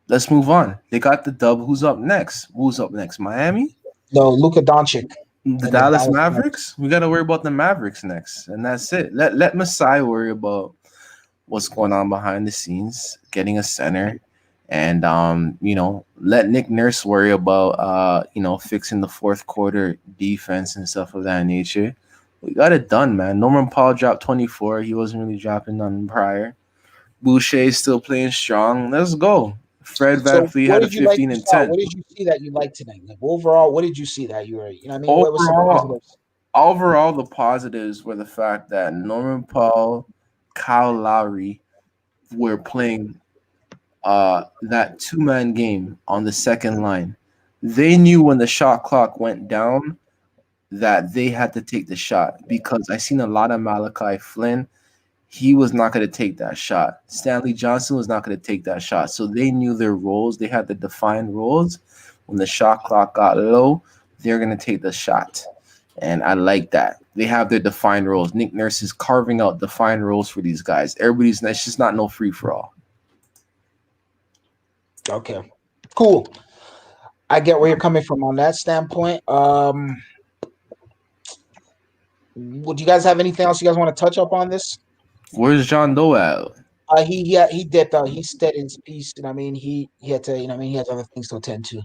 Let's move on. They got the dub. Who's up next? Who's up next? Miami? No, Luka Doncic The and the Dallas Dallas Mavericks. Mavericks? We gotta worry about the Mavericks next. And that's it. Let Masai worry about what's going on behind the scenes, getting a center, and let Nick Nurse worry about fixing the fourth quarter defense and stuff of that nature. We got it done, man. Norman Paul dropped 24. He wasn't really dropping none prior. Boucher's still playing strong. Let's go. Fred So, VanVleet what had a did you like? 15 You and saw? 10. What did you see that you liked tonight? Like overall, what did you see that you were? You know, what I mean, what was some Overall, positives? overall, the positives were the fact that Norman Paul, Kyle Lowry were playing that two-man game on the second line. They knew when the shot clock went down that they had to take the shot because I seen a lot of Malachi Flynn. He was not going to take that shot. Stanley Johnson was not going to take that shot. So they knew their roles. They had the defined roles. When the shot clock got low, they're going to take the shot. And I like that. They have their defined roles. Nick Nurse is carving out defined roles for these guys. It's just not no free for all. Okay, cool. I get where you're coming from on that standpoint. Would you guys have anything else you guys want to touch up on this? Where's John Doe at? He did. He said his piece, and I mean, he had to. You know, what I mean, he has other things to attend to.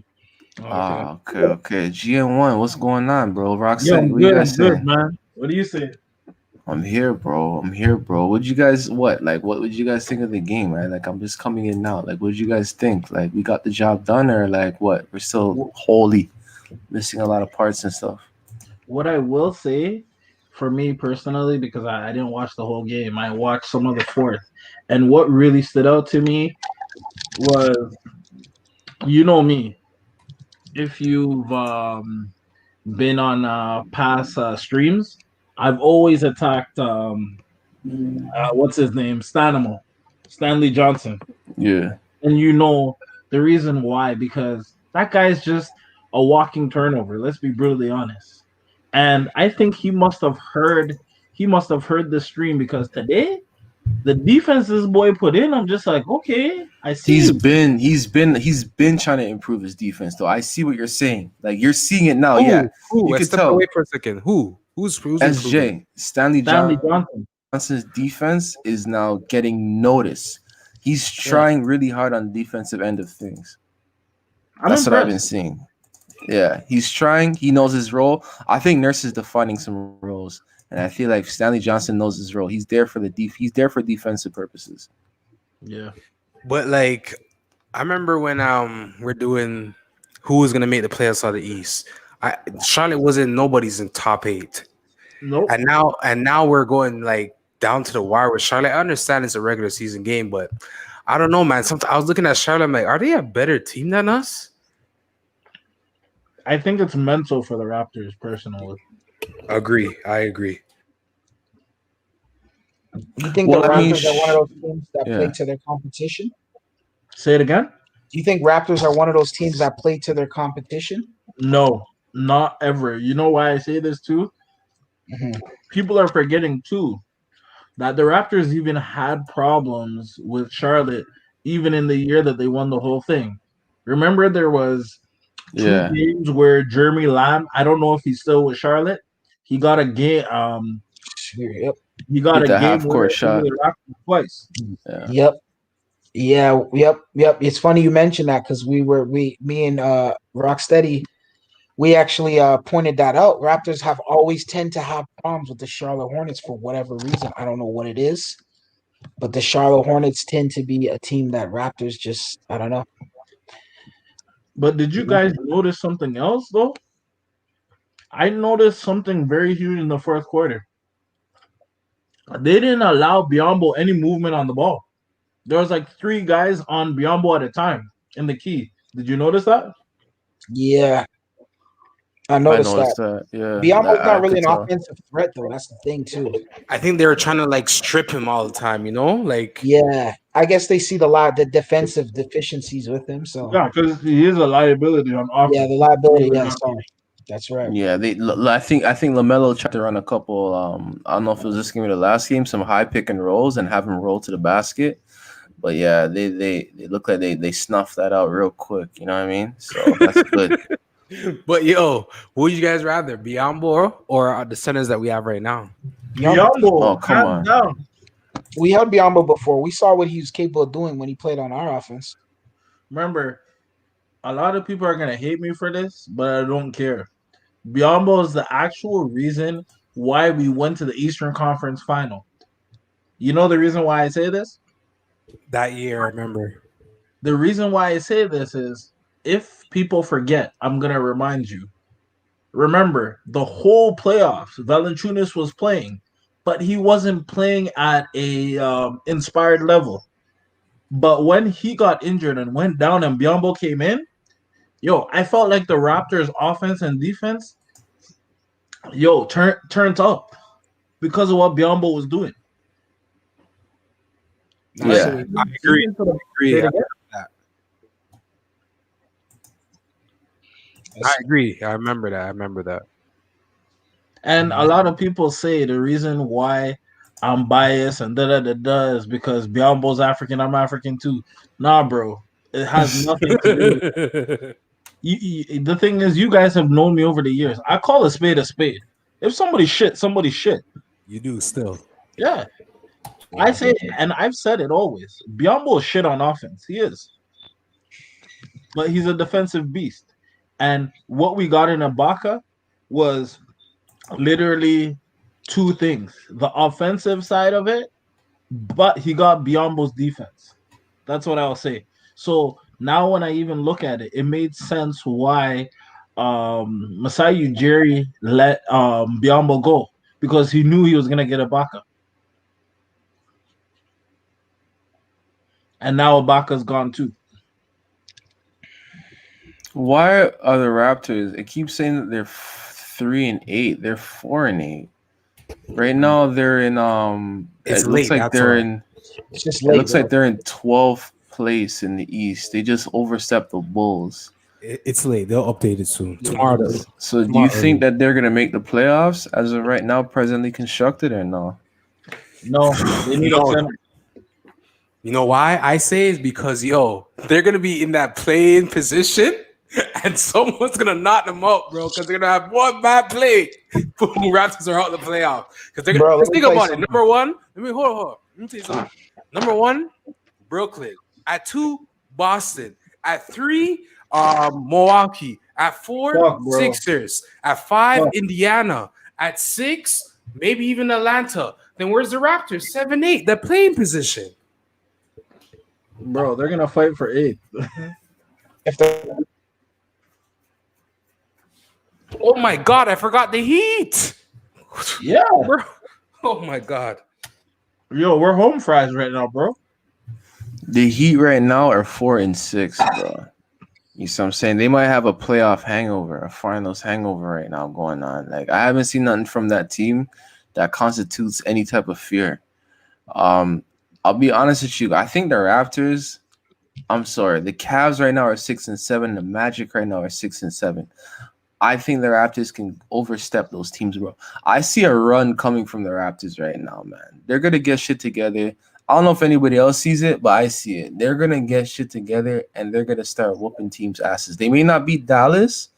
Okay. Okay. GM1, what's going on, bro? Yeah, Rocksteady, I'm what you good. guys I'm good, saying? man. What do you say? I'm here, bro. What'd you guys what would you guys think of the game, right? Like I'm just coming in now. Like what'd you guys think? Like we got the job done or like what? We're still wholly missing a lot of parts and stuff. What I will say, for me personally, because I didn't watch the whole game, I watched some of the fourth, and what really stood out to me was, you know me, if you've been on past streams, I've always attacked what's his name, Stanimal, Stanley Johnson, Yeah. and you know the reason why, because that guy's just a walking turnover. Let's be brutally honest. And I think he must have heard the stream because today the defense this boy put in, I'm just like, okay, I see He's you. been trying to improve his defense though. I see what you're saying. Like you're seeing it now. Yeah. Who? You Let's could step tell. away for a second. Who's improving? SJ, Stanley Stanley Johnson. Johnson's defense is now getting noticed. He's Yeah. trying really hard on the defensive end of things. I'm That's what I've been impressed. seeing. Yeah, he's trying. He knows his role. I think Nurse is defining some roles, and I feel like Stanley Johnson knows his role. He's there for he's there for defensive purposes. Yeah. But like, I remember when we're doing who was gonna make the playoffs out of the East. Charlotte wasn't nobody's in top 8, Nope. and now we're going like down to the wire with Charlotte. I understand it's a regular season game, but I don't know, man. Sometimes I was looking at Charlotte, I'm like, are they a better team than us? I think it's mental for the Raptors, personally. I agree. You think Well, the I mean, Raptors are one of those teams that yeah. play to their competition? Say it again? Do you think Raptors are one of those teams that play to their competition? No, not ever. You know why I say this too? Mhm. People are forgetting too that the Raptors even had problems with Charlotte even in the year that they won the whole thing. Remember there was two Yeah, games where Jeremy Lamb, I don't know if he's still with Charlotte, he got a game Yep. he got hit a that game half winner court over shot. the Raptors twice. Yeah, Yep. Yeah. Yep. It's funny you mentioned that because me and Rocksteady, we actually pointed that out. Raptors have always tend to have problems with the Charlotte Hornets for whatever reason. I don't know what it is, but the Charlotte Hornets tend to be a team that Raptors just I don't know. But did you guys notice something else though? I noticed something very huge in the fourth quarter. They didn't allow Biombo any movement on the ball. There was like 3 guys on Biombo at a time in the key. Did you notice that? Yeah, I I noticed that. noticed that. Yeah, Biombo's not I really could an tell. offensive threat though. That's the thing too. I think they were trying to like strip him all the time, you know? Like Yeah, I guess they see the defensive deficiencies with him. So Yeah, because he is a liability on offense. yeah, the liability. Yeah, sorry, that's right. Yeah, I think LaMelo tried to run a couple. I don't know if it was this game or the last game, some high pick and rolls and have him roll to the basket. But yeah, they look like they snuffed that out real quick. You know what I mean? So that's good. But yo, what would you guys rather, Biombo or the centers that we have right now? Biombo, Oh, come on. down. We had Biombo before. We saw what he was capable of doing when he played on our offense. Remember, a lot of people are gonna hate me for this, but I don't care. Biombo is the actual reason why we went to the Eastern Conference Final. You know the reason why I say this? That year, I remember. The reason why I say this is if people forget, I'm gonna remind you. Remember, the whole playoffs, Valanciunas was playing, but he wasn't playing at a inspired level. But when he got injured and went down and Biombo came in, I felt like the Raptors' offense and defense, turned up because of what Biombo was doing. Yeah. I agree. I agree. I remember that. And a lot of people say the reason why I'm biased and is because Biombo's African, I'm African too. Nah, bro. It has nothing to do with it. The thing is, you guys have known me over the years. I call a spade a spade. If somebody shit, somebody shit. You do still. Yeah. I say, and I've said it always. Biombo is shit on offense. He is. But he's a defensive beast. And what we got in Ibaka was literally two things. The offensive side of it, but he got Biombo's defense. That's what I'll say. So now when I even look at it, it made sense why Masai Ujiri let Biombo go, because he knew he was gonna get Ibaka. And now Ibaka's gone too. Why are the Raptors? It keeps saying that they're 3-8. They're 4-8. Right now they're in It's it looks late, like that's they're why. in It's just it late. looks like they're in 12th place in the East. They just overstepped the Bulls. It's late. They'll update it soon. Tomorrow. So do you think that they're gonna make the playoffs as of right now, presently constructed, or no? No, they need a center. You know why I say is because they're gonna be in that playing position, and someone's gonna knock them out, bro. Because they're gonna have one bad play. Boom, Raptors are out of the playoff. Because they're gonna think about it. Number one, hold on. Let me tell you something. Number one, Brooklyn. At 2, Boston. At 3, Milwaukee. At 4, Sixers. At 5, Indiana. At 6, maybe even Atlanta. Then where's the Raptors? 7, 8. The playing position. Bro, they're gonna fight for 8th. Oh my God, I forgot the Heat. Yeah. Bro. Oh my God. We're home fries right now, bro. The Heat right now are 4-6, bro. You see what I'm saying? They might have a playoff hangover, a finals hangover right now going on. Like, I haven't seen nothing from that team that constitutes any type of fear. I'll be honest with you. I think the Raptors, I'm sorry, the Cavs right now are 6-7. The Magic right now are 6-7. I think the Raptors can overstep those teams, bro. I see a run coming from the Raptors right now, man. They're going to get shit together. I don't know if anybody else sees it, but I see it. They're going to get shit together, and they're going to start whooping teams' asses. They may not beat Dallas,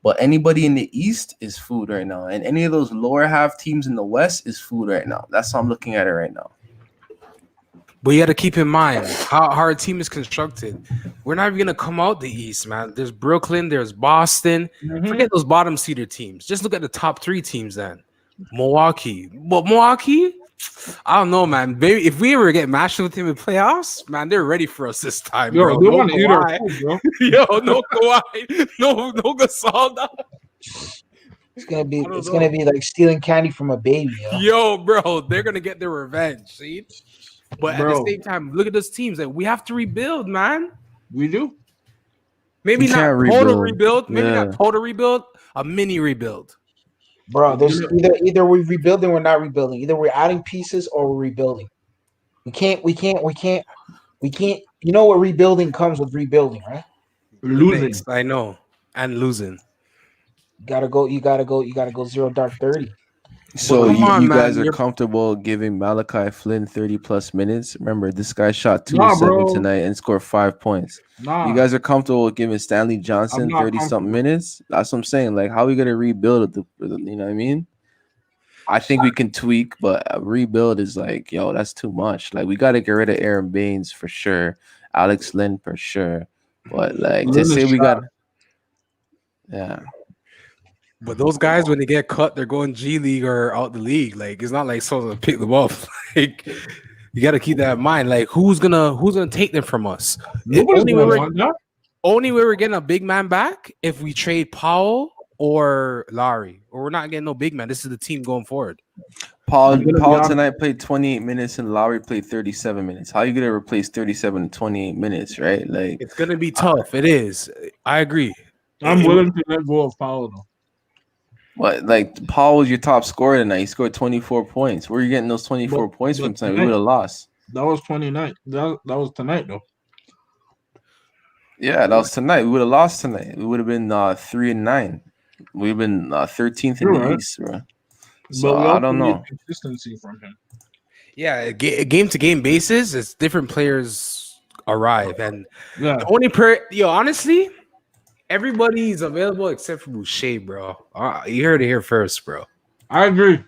but anybody in the East is food right now. And any of those lower half teams in the West is food right now. That's how I'm looking at it right now. But you got to keep in mind how our team is constructed. We're not even going to come out the East, man. There's Brooklyn, there's Boston. Mm-hmm. Forget those bottom seeder teams. Just look at the top 3 teams then. Milwaukee. But Milwaukee, I don't know, man. Baby, if we ever get matched with them in playoffs, man, they're ready for us this time, bro. They want to eat our food, bro. No Kawhi. No Gasol. It's gonna be like stealing candy from a baby. Yo, bro, they're gonna get their revenge. See? But at the same time, look at those teams. Like, we have to rebuild, man. We do. Maybe not total rebuild. Maybe not total rebuild. A mini rebuild. Bro, there's either we're rebuilding or we're not rebuilding. Either we're adding pieces or we're rebuilding. We can't We can't. You know what rebuilding comes with rebuilding, right? Losing. Knicks, I know, and losing. You gotta go. You gotta go. You gotta go 0-30. So Come on, you guys man. are You're comfortable giving Malachi Flynn 30 plus minutes? Remember, this guy shot 2 of Nah, 7 bro. tonight and scored 5 points. You Nah, guys are comfortable with giving Stanley I'm Johnson not 30 something comfortable. minutes? That's what I'm saying. Like, how are we gonna rebuild it? You know what I mean? I think we can tweak, but a rebuild is like, yo, that's too much. Like, we got to get rid of Aaron Baines for sure, Alex Lynn for sure. But like to Lynn is say we trash. got, yeah, But those guys, when they get cut, they're going G League or out the league. Like it's not like someone's gonna pick them up. Like you got to keep that in mind. Like who's gonna take them from us? Nobody's Only gonna way want that. we're getting a big man back if we trade Powell or Larry, or we're not getting no big man. This is the team going forward. Paul I'm gonna be Paul honest. tonight played 28 minutes and Lowry played 37 minutes. How you gonna replace 37 and 28 minutes, right? Like, It's gonna be tough. It is. I agree. I'm willing to let go of Powell though. what? Like Paul was your top scorer tonight. He scored 24 points. Where are you getting those 24 points but from tonight? We tonight- would have lost. That was 29. That was tonight though. Yeah, that was tonight. We would have lost tonight. We would have been 3-9. We've been 13th in You're the right. East, bro. But So we I also don't need know. consistency from him. Yeah, game to game basis, it's different players arrive, and Yeah. the only honestly, everybody's available except for Boucher, bro. You heard it here first, bro. I agree.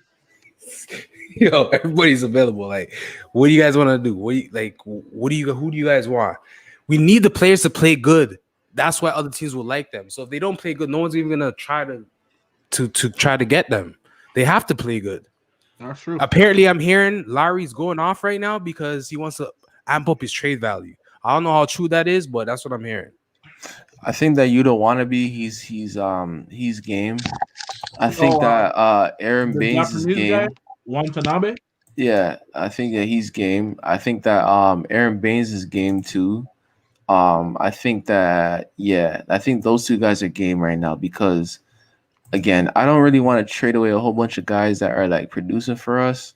Yo, everybody's available. Like, what do you guys want to do? Who do you guys want? We need the players to play good. That's why other teams will like them. So if they don't play good, no one's even gonna try to try to get them. They have to play good. That's true. Apparently, I'm hearing Larry's going off right now because he wants to amp up his trade value. I don't know how true that is, but that's what I'm hearing. I think that you don't want to be. He's game. I think that Aaron The Baines is Japanese guy, game. Watanabe. Yeah, I think that he's game. I think that Aaron Baines is game too. I think that I think those two guys are game right now because again, I don't really want to trade away a whole bunch of guys that are like producing for us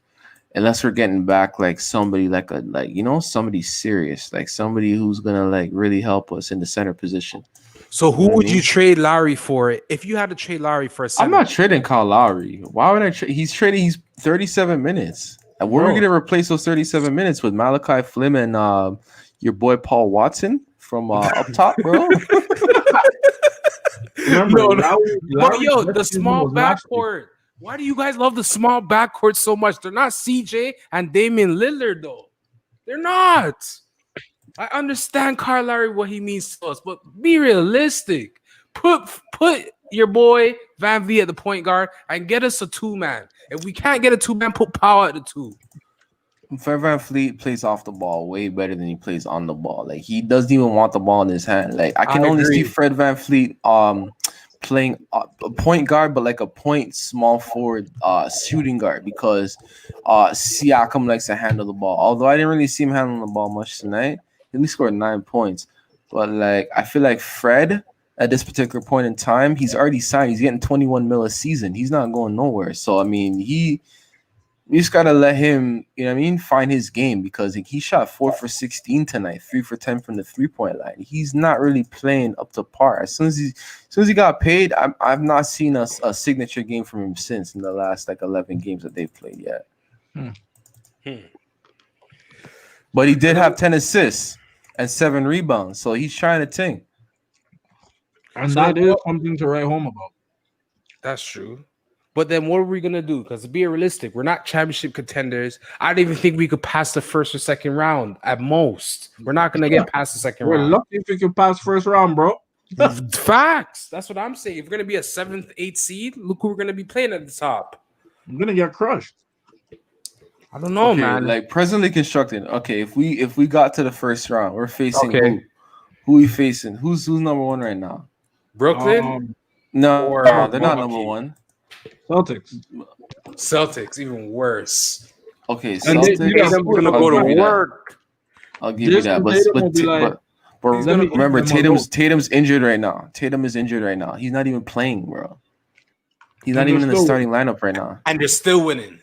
unless we're getting back like somebody somebody serious, like somebody who's gonna like really help us in the center position. So who You know what I would mean? you trade Larry for if you had to trade Larry for a I'm center? not trading Kyle Lowry. Why would I trade? He's 37 minutes. And we're Bro. going to replace those 37 minutes with Malachi Flynn and your boy Paul Watson from up top, bro. Remember, No, Lowry's the best season small was last year. backcourt. Why do you guys love the small backcourt so much? They're not CJ and Damian Lillard, though. They're not. I understand Kyle Lowry what he means to us, but be realistic. Put your boy Van Vliet at the point guard and get us a 2-man. If we can't get a 2-man, put Powell at the 2. Fred VanVleet plays off the ball way better than he plays on the ball. Like he doesn't even want the ball in his hand. Like I can only see Fred VanVleet playing a point guard, but like a point small forward shooting guard because Siakam likes to handle the ball. Although I didn't really see him handling the ball much tonight. He only scored 9 points. But like I feel like Fred at this particular point in time, he's already signed. He's getting 21 mil a season. He's not going nowhere. So I mean, we just gotta let him, you know what I mean, find his game because he shot 4 for 16 tonight, 3 for 10 from the 3-point line. He's not really playing up to par. As soon as he got paid, I've not seen a signature game from him since in the last like 11 games that they've played yet. But he did have 10 assists and 7 rebounds, so he's trying to ting. And that is something to write home about. That's true. But then what are we going to do? Because to be realistic, we're not championship contenders. I don't even think we could pass the first or second round at most. We're not going to get past the second We're round. lucky if we can pass first round, bro. Facts. That's what I'm saying. If we're going to be a 7th, 8th seed, look who we're going to be playing at the top. I'm gonna get crushed. I don't know, man. Like presently constructed. Okay, if we got to the first round, we're facing Okay. who we facing? Who's number one right now? Brooklyn, No, they're not Milwaukee. number one. Celtics. Celtics, even worse. Okay, And they- Celtics. yeah, Tatum's going to I'll go give to you that. work. I'll give you that. Jason Tatum will be like, But he's gonna remember, give them a Tatum's injured right now. Tatum is injured right now. He's not even playing, bro. He's not And even they're in the still starting lineup right now. And they're still winning.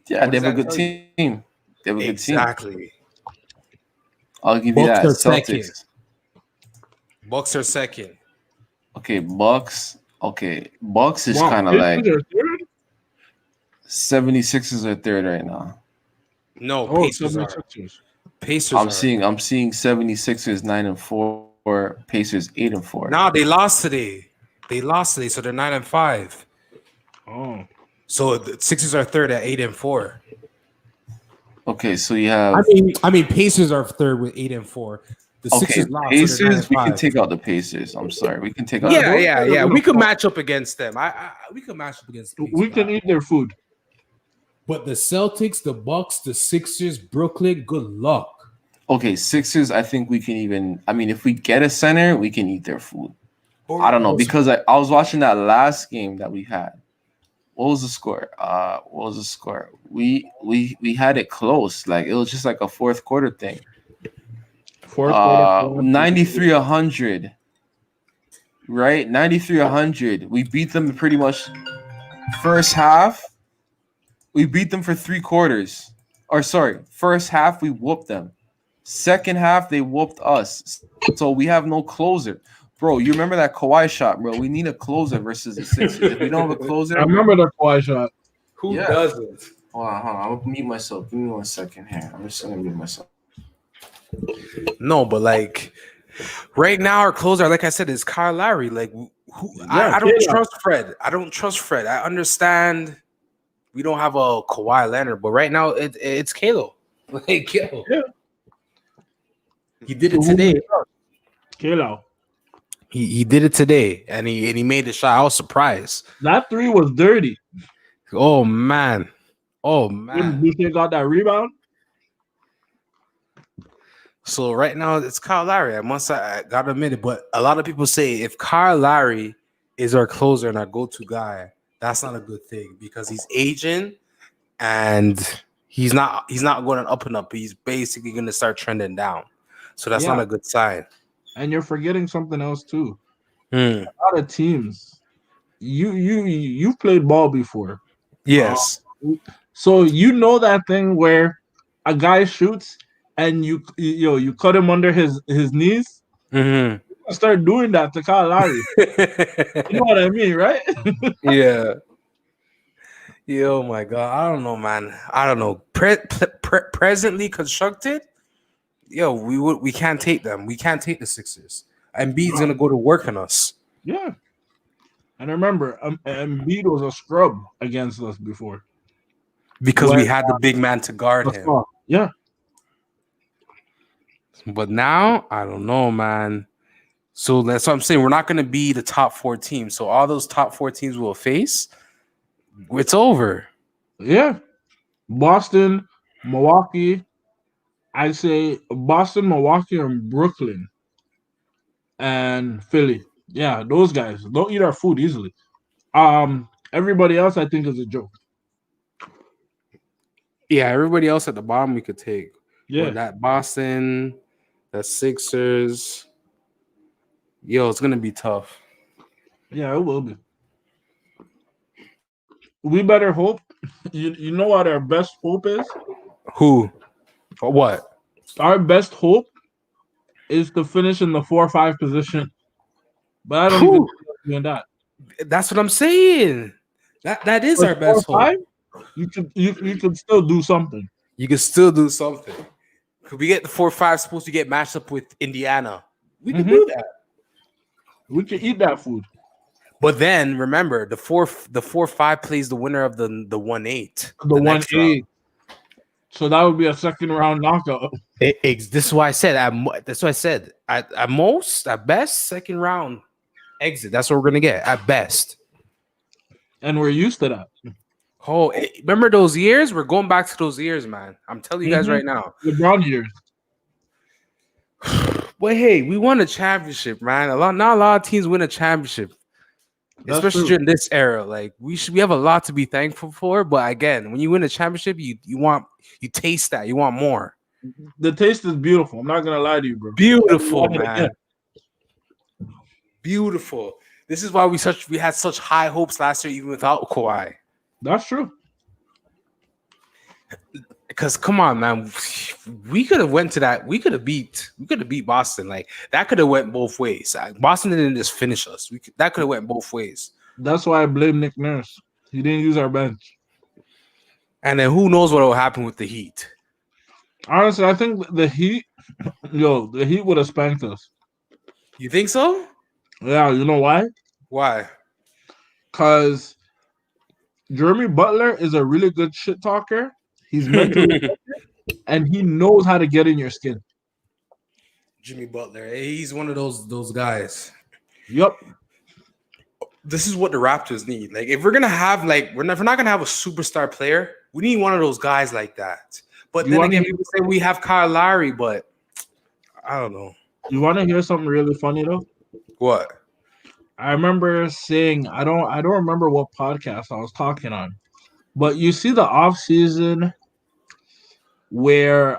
Yeah, What they does have a that good tell you? team. They have a good team. Exactly. I'll give you Bucks that. are second. Celtics. Bucks are second. Okay, Bucks. Okay, Bucks is Wow, kind of Pistons like are third? 76ers are third right now. No, Oh, Pacers are. 76ers. Pacers I'm are. seeing 76ers 9-4, Pacers 8-4. Nah, they lost today. So they're 9-5. Oh. So the Sixers are third at 8-4. Okay, so you have I mean, Pacers are third with 8-4. The Sixers lost. So they're Pacers. We can 9-5. take out the Pacers. I'm sorry, we can take out. Yeah. We could match up against them. We could match up against the Pacers. We can eat their food. But the Celtics, the Bucks, the Sixers, Brooklyn, good luck. Okay, Sixers. I think we can even. I mean, if we get a center, we can eat their food. I don't know because I was watching that last game that we had. What was the score? We had it close. Like it was just like a fourth quarter thing. 93-100. Right? 93-100. We beat them pretty much first half. We beat them for 3 quarters. Or sorry, first half we whooped them. Second half they whooped us. So we have no closer. Bro, you remember that Kawhi shot, bro? We need a closer versus the Sixers. If we don't have a closer, I remember the Kawhi shot. Who doesn't? Hold on. I'm gonna mute myself. Give me 1 second here. I'm just gonna mute myself. No, but like right now, our closer, like I said, is Kyle Lowry. Like, I don't trust Fred. I understand we don't have a Kawhi Leonard, but right now it's Kalo. Like, yo. Yeah. He did it today. Kalo. He did it today, and he made the shot. I was surprised. That 3 was dirty. Oh man. When Boucher got that rebound. So right now it's Kyle Lowry. I gotta admit it, but a lot of people say if Kyle Lowry is our closer and our go-to guy, that's not a good thing because he's aging and he's not going up and up. He's basically going to start trending down. So that's not a good sign. And you're forgetting something else too. A lot of teams. You've played ball before. Yes. So you know that thing where a guy shoots and you cut him under his knees. Mm-hmm. Start doing that to Kyle Lowry. You know what I mean, right? Yeah. Oh my God. I don't know, man. I don't know. Presently constructed, we can't take them. We can't take the Sixers. Embiid's gonna go to work on us. Yeah. And remember, Embiid was a scrub against us before. Because we had the big man to guard him. Yeah. But now, I don't know, man. So that's what I'm saying. We're not going to be the top 4 teams. So all those top 4 teams we'll face, it's over. Yeah. Boston, Milwaukee. I'd say Boston, Milwaukee, and Brooklyn. And Philly. Yeah, those guys. Don't eat our food easily. Everybody else, I think, is a joke. Yeah, everybody else at the bottom we could take. Yeah. But that Boston, that Sixers. It's going to be tough. Yeah, it will be. We better hope. You know what our best hope is? Who? Or what? Our best hope is to finish in the 4 or 5 position. But I don't even think that. That's what I'm saying. That is our best hope. You could still do something. You can still do something. Could we get the 4-5 supposed to get matched up with Indiana? We can do that. We can eat that food. But then remember, the 4-5 plays the winner of the 1-8. The 1-8. So that would be a second round knockout. This is why I said. That's what I said. At best, second round exit. That's what we're gonna get at best. And we're used to that. Oh, remember those years? We're going back to those years, man. I'm telling you guys right now. LeBron years. But hey, we won a championship, man. Not a lot of teams win a championship, especially during this era. Like we have a lot to be thankful for. But again, when you win a championship, you taste that. You want more. The taste is beautiful. I'm not gonna lie to you, bro. Beautiful, man. Beautiful. This is why we had such high hopes last year, even without Kawhi. That's true. Because come on, man, we could have went to that. We could have beat Boston. Like that could have went both ways. Boston didn't just finish us. That could have went both ways. That's why I blame Nick Nurse. He didn't use our bench. And then who knows what will happen with the Heat? Honestly, I think the Heat would have spanked us. You think so? Yeah, you know why? Why? Because Jeremy Butler is a really good shit talker. He's mentally and he knows how to get in your skin. Jimmy Butler, he's one of those guys. Yep. This is what the Raptors need. Like, if we're gonna have we're not gonna have a superstar player, we need one of those guys like that. But then again, people say we have Kyle Lowry, but I don't know. You want to hear something really funny though? What? I remember saying I don't remember what podcast I was talking on, but you see the off season where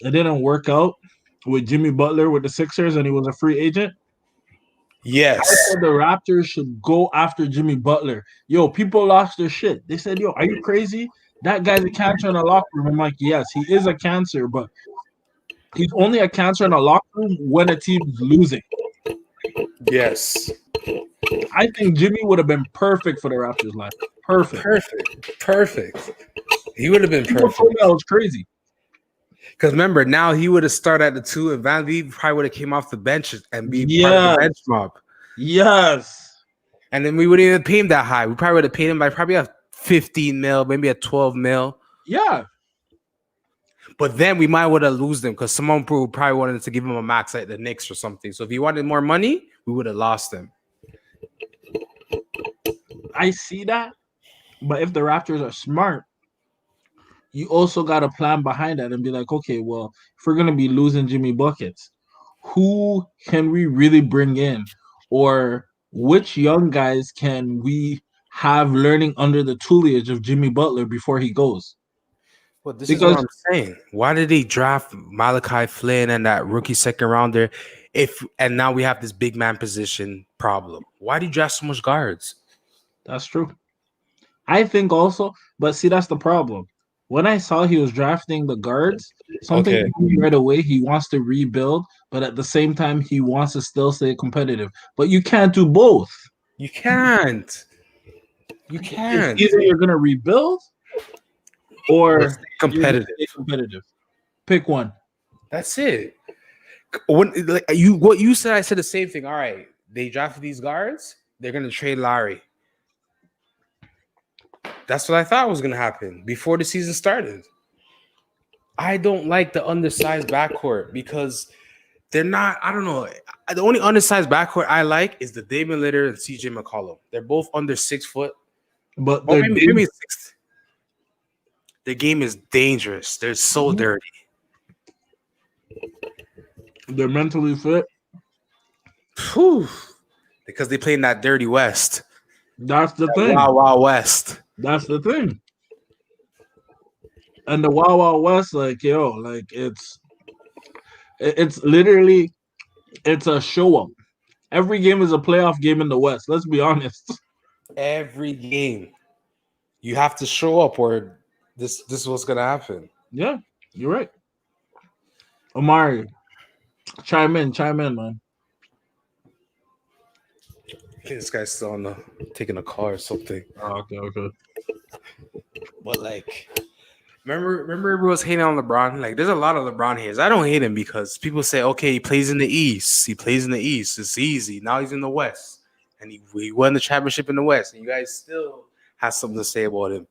it didn't work out with Jimmy Butler with the Sixers and he was a free agent. Yes. I said the Raptors should go after Jimmy Butler. Yo, people lost their shit. They said, yo, are you crazy? That guy's a cancer in a locker room. I'm like, yes, he is a cancer, but he's only a cancer in a locker room when a team is losing. Yes. I think Jimmy would have been perfect for the Raptors line. Perfect. He would have been People perfect. told me I was crazy. Because remember, now he would have started at the 2, and Van Vliet probably would have came off the bench and be part of the bench mob. Yes. And then we wouldn't even pay him that high. We probably would have paid him by probably a 15 mil, maybe a 12 mil. Yeah. But then we might would have lost him because someone probably wanted to give him a max like the Knicks or something. So if he wanted more money, we would have lost him. I see that. But if the Raptors are smart, you also got a plan behind that and be like, okay, well, if we're going to be losing Jimmy Buckets, who can we really bring in? Or which young guys can we have learning under the tutelage of Jimmy Butler before he goes? Well, this is what I'm saying. Why did they draft Malachi Flynn and that rookie second rounder? And now we have this big man position problem. Why do you draft so much guards? That's true. I think also, but see, that's the problem. When I saw he was drafting the guards, something told me right away he wants to rebuild, but at the same time he wants to still stay competitive. But you can't do both. You can't. It's either you're gonna rebuild or stay competitive. Pick one. That's it. What you said, I said the same thing. All right, they drafted these guards. They're gonna trade Larry. That's what I thought was going to happen before the season started. I don't like the undersized backcourt because they're not, I don't know. The only undersized backcourt I like is the Damian Lillard and CJ McCollum. They're both under 6 foot. But maybe 6. The game is dangerous. They're so dirty. They're mentally fit. Whew. Because they play in that dirty West. That's the thing. Wild, Wild West. That's the thing. And the Wild Wild West, like, yo, like it's literally a show up. Every game is a playoff game in the West. Let's be honest. Every game. You have to show up or this is what's gonna happen. Yeah, you're right. Omari, chime in, man. I think this guy's still taking a call or something. Oh, okay. But like, remember everyone was hating on LeBron? Like, there's a lot of LeBron haters. I don't hate him because people say, okay, he plays in the East. It's easy. Now he's in the West. And he won the championship in the West. And you guys still have something to say about him.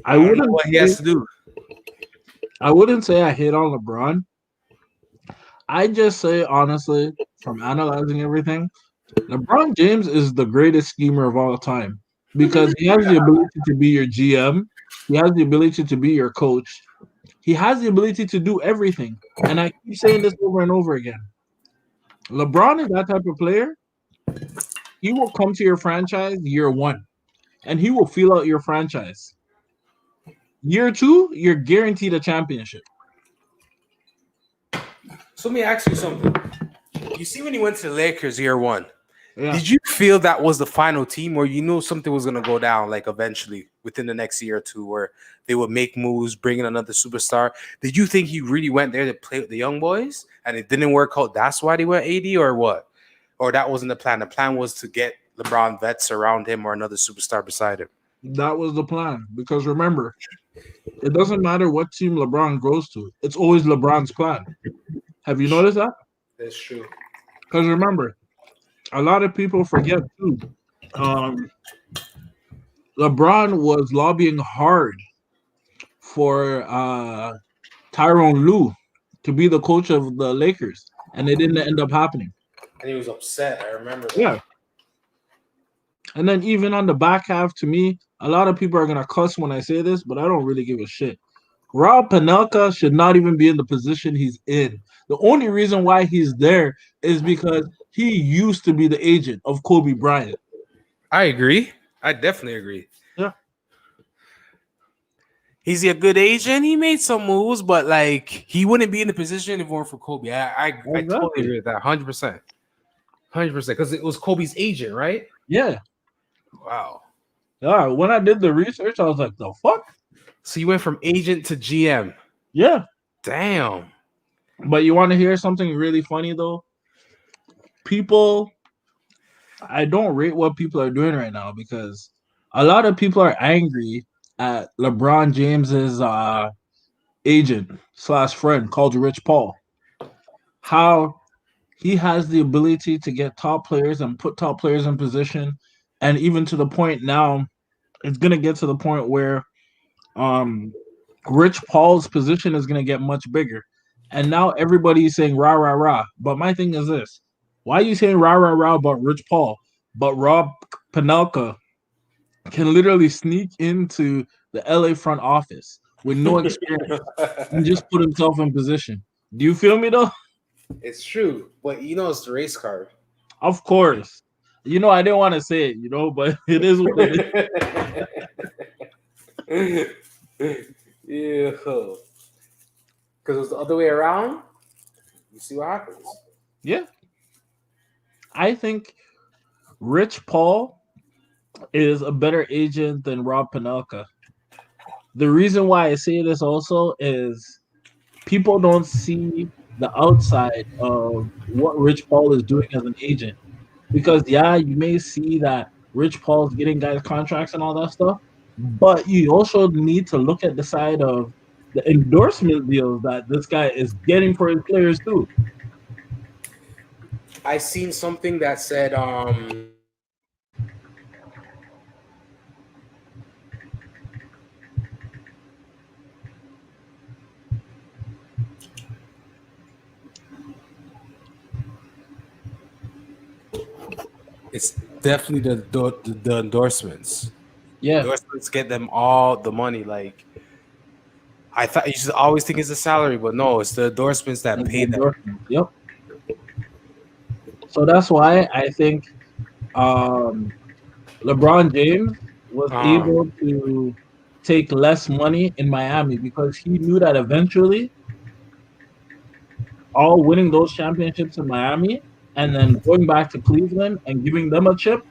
I don't know what he has to do. I wouldn't say I hate on LeBron. I just say, honestly, from analyzing everything, LeBron James is the greatest schemer of all time because he has the ability to be your GM. He has the ability to be your coach. He has the ability to do everything. And I keep saying this over and over again. LeBron is that type of player. He will come to your franchise year 1, and he will feel out your franchise. Year 2, you're guaranteed a championship. So let me ask you something. You see when he went to the Lakers year 1, yeah. Did you feel that was the final team where you knew something was gonna go down, like eventually within the next year or two, where they would make moves, bring in another superstar? Did you think he really went there to play with the young boys and it didn't work out? That's why they went AD, or what? Or that wasn't the plan? The plan was to get LeBron vets around him or another superstar beside him. That was the plan. Because remember, it doesn't matter what team LeBron goes to. It's always LeBron's plan. Have you noticed that? That's true. Because remember, a lot of people forget too. LeBron was lobbying hard for Tyronn Lue to be the coach of the Lakers, and it didn't end up happening. And he was upset. I remember that. Yeah. And then even on the back half, to me, a lot of people are gonna cuss when I say this, but I don't really give a shit. Rob Panelka should not even be in the position he's in. The only reason why he's there is because he used to be the agent of Kobe Bryant. I agree. I definitely agree. Yeah. He's a good agent. He made some moves, but like he wouldn't be in the position if it weren't for Kobe. I totally agree with that. 100%. 100%. Because it was Kobe's agent, right? Yeah. Wow. Yeah. When I did the research, I was like, the fuck? So you went from agent to GM. Yeah. Damn. But you want to hear something really funny though? People, I don't rate what people are doing right now because a lot of people are angry at LeBron James's agent / friend called Rich Paul. How he has the ability to get top players and put top players in position, and even to the point now, it's gonna get to the point where Rich Paul's position is gonna get much bigger. And now everybody's saying rah rah rah. But my thing is this: why are you saying rah rah rah about Rich Paul, but Rob Panelka can literally sneak into the LA front office with no experience and just put himself in position? Do you feel me though? It's true, but you know it's the race car. Of course. You know, I didn't want to say it, but it is what it is. Yeah. Because it was the other way around. You see what happens. Yeah. I think Rich Paul is a better agent than Rob Panelka. The reason why I say this also is people don't see the outside of what Rich Paul is doing as an agent. Because, yeah, you may see that Rich Paul's getting guys contracts and all that stuff, but you also need to look at the side of the endorsement deals that this guy is getting for his players too. I seen something that said it's definitely the endorsements. Yeah. Endorsements get them all the money. Like I thought you should always think it's the salary, but no, it's the endorsements that pay them. Yep. So that's why I think LeBron James was able to take less money in Miami because he knew that eventually all winning those championships in Miami and then going back to Cleveland and giving them a chip,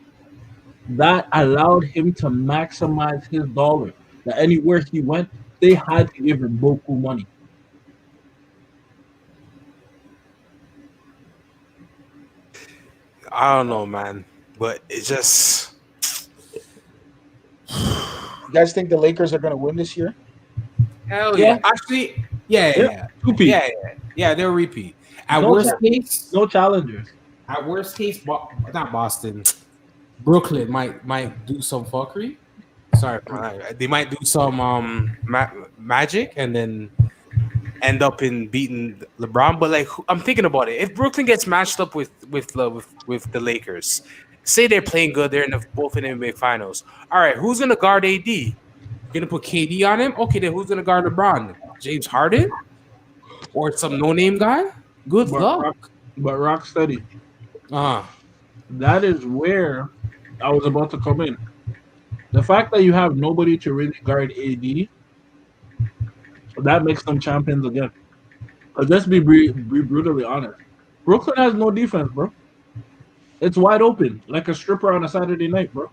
that allowed him to maximize his dollar. That anywhere he went, they had to give him beaucoup money. I don't know, man, but it just. You guys think the Lakers are going to win this year? Hell yeah! Actually, yeah. They'll repeat. At worst case, no challengers. At worst case, not Boston, Brooklyn might do some fuckery. Sorry, they might do some magic and then end up in beating LeBron. But like, I'm thinking about it. If Brooklyn gets matched up with the Lakers, say they're playing good, they're both in the NBA Finals. All right, who's gonna guard AD? You're gonna put KD on him? Okay, then who's gonna guard LeBron? James Harden or some no-name guy? Good luck. But rock steady. That is where I was about to come in. The fact that you have nobody to really guard AD, that makes them champions again. But let's be brutally honest. Brooklyn has no defense, bro. It's wide open, like a stripper on a Saturday night, bro.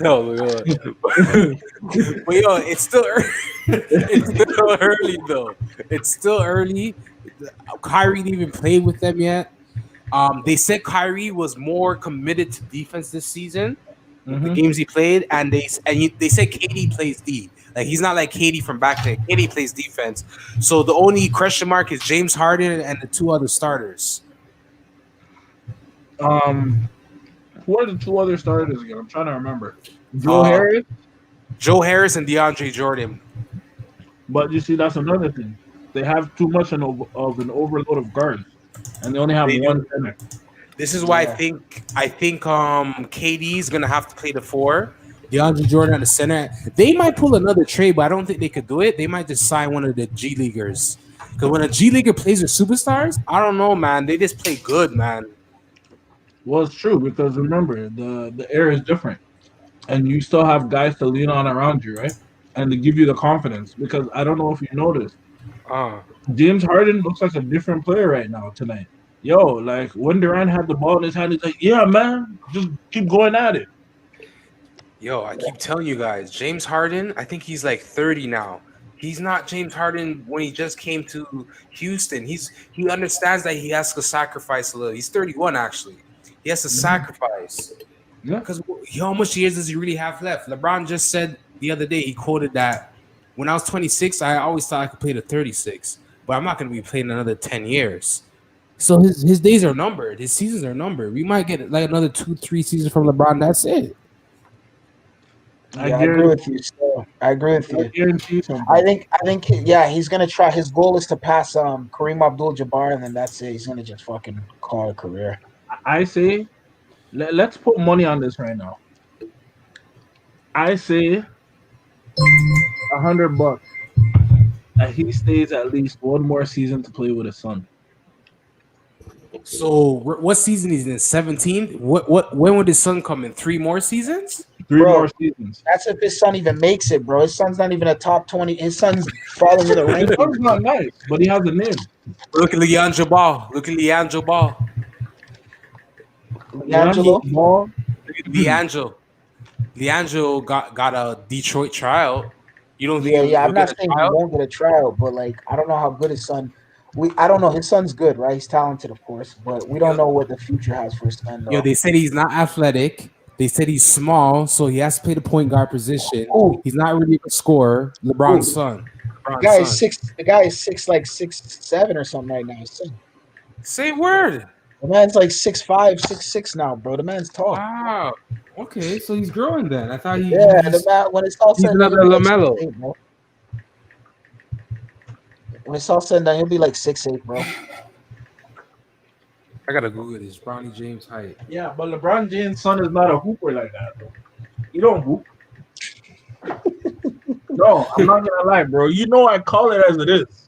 No, yo. But yo, it's still it's still early though. It's still early. Kyrie didn't even play with them yet. They said Kyrie was more committed to defense this season with the games he played, and they said KD plays D. Like he's not like KD from back then. KD plays defense. So the only question mark is James Harden and the two other starters. Who are the two other starters again? I'm trying to remember. Joe Harris and DeAndre Jordan. But you see, that's another thing. They have too much of an overload of guards, and they only have one center. This is why I think KD is gonna have to play the 4. DeAndre Jordan at the center. They might pull another trade, but I don't think they could do it. They might just sign one of the G Leaguers. Because when a G Leaguer plays with superstars, I don't know, man. They just play good, man. Well, it's true because remember the air is different, and you still have guys to lean on around you, right? And to give you the confidence. Because I don't know if you noticed, James Harden looks like a different player right now tonight. Yo, like when Durant had the ball in his hand, he's like, "Yeah, man, just keep going at it." Yo, I keep telling you guys, James Harden, I think he's like 30 now. He's not James Harden when he just came to Houston. He understands that he has to sacrifice a little. He's 31 actually. He has to sacrifice. Yeah. Because how much years does he really have left? LeBron just said the other day, he quoted that when I was 26, I always thought I could play to 36, but I'm not going to be playing another 10 years. So his days are numbered. His seasons are numbered. We might get like another 2-3 seasons from LeBron. That's it. I agree with you. So I agree with you. I think, yeah, he's gonna try. His goal is to pass Kareem Abdul-Jabbar, and then that's it. He's gonna just fucking call it a career. I say, let's put money on this right now. I say $100 that he stays at least one more season to play with his son. So what season is in? 17? When would his son come in? 3 more seasons? 3 more seasons. That's if his son even makes it, bro. His son's not even a top 20. His son's falling in the His rankings. son's not nice, but he has a name. Look at Leandro Ball. D'Angelo. Leandro got a Detroit tryout. You don't think? Yeah. I'm not saying he won't get a tryout, but like I don't know how good his son. I don't know. His son's good, right? He's talented, of course, but we don't know what the future has for his son. Though. Yo, they said he's not athletic. They said he's small, so he has to play the point guard position. Ooh. He's not really a scorer. LeBron's son. The guy is 6'7" or something right now. Say word. The man's like 6'5", 6'6" now, bro. The man's tall. Wow. Okay, so he's growing then. I thought the man when it's all said and done, another LaMelo. When it's all said and done, he'll be like 6'8", bro. I gotta Google this. Bronny James height. Yeah, but LeBron James' son is not a hooper like that, bro. He don't hoop. No, I'm not gonna lie, bro. You know I call it as it is.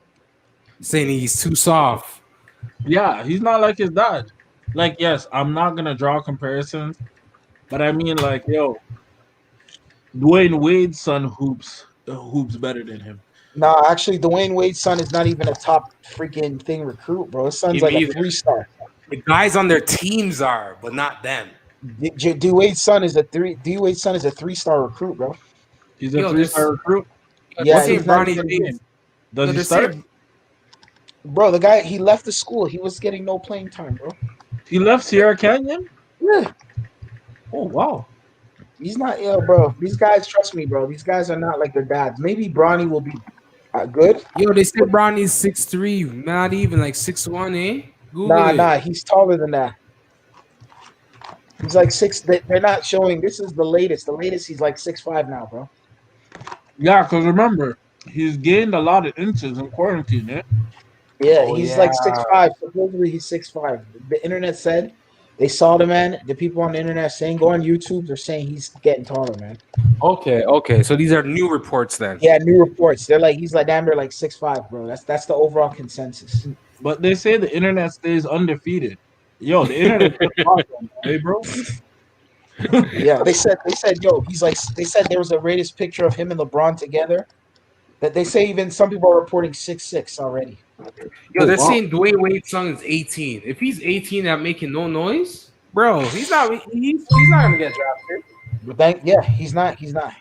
Saying he's too soft. Yeah, he's not like his dad. Like, yes, I'm not gonna draw comparisons, but I mean, like, yo, Dwayne Wade's son hoops better than him. No, actually, Dwayne Wade's son is not even a top freaking thing recruit, bro. His son's like a 3-star. The guys on their teams are, but not them. D Wade's son is a 3-star recruit, bro. He's a 3-star recruit. Yeah, he's not even. Does he start? Bro, the guy, he left the school. He was getting no playing time, bro. He left Sierra Canyon? Yeah. Oh, wow. He's not, bro. These guys, trust me, bro. These guys are not like their dads. Maybe Bronny will be good. Yo, they said Bronny's 6'3", not even like 6'1", eh? Nah, he's taller than that. He's like 6. They're not showing. This is the latest. The latest, he's like 6'5" now, bro. Yeah, because remember, he's gained a lot of inches in quarantine, eh? Yeah, he's like 6'5". Supposedly he's 6'5". The internet said they saw the man. The people on the internet saying, go on YouTube, they're saying he's getting taller, man. Okay. So these are new reports then. Yeah, new reports. They're like he's like damn near like 6'5", bro. That's the overall consensus. But they say the internet stays undefeated. Yo, the internet is awesome, hey, bro. Yeah, they said, yo, he's like, they said there was a latest picture of him and LeBron together, That they say even some people are reporting 6'6" already. Yo, they're wow. saying Dwayne Wade's son is 18. If he's 18 and making no noise, bro, he's not gonna get drafted. But then, yeah, he's not. He's not.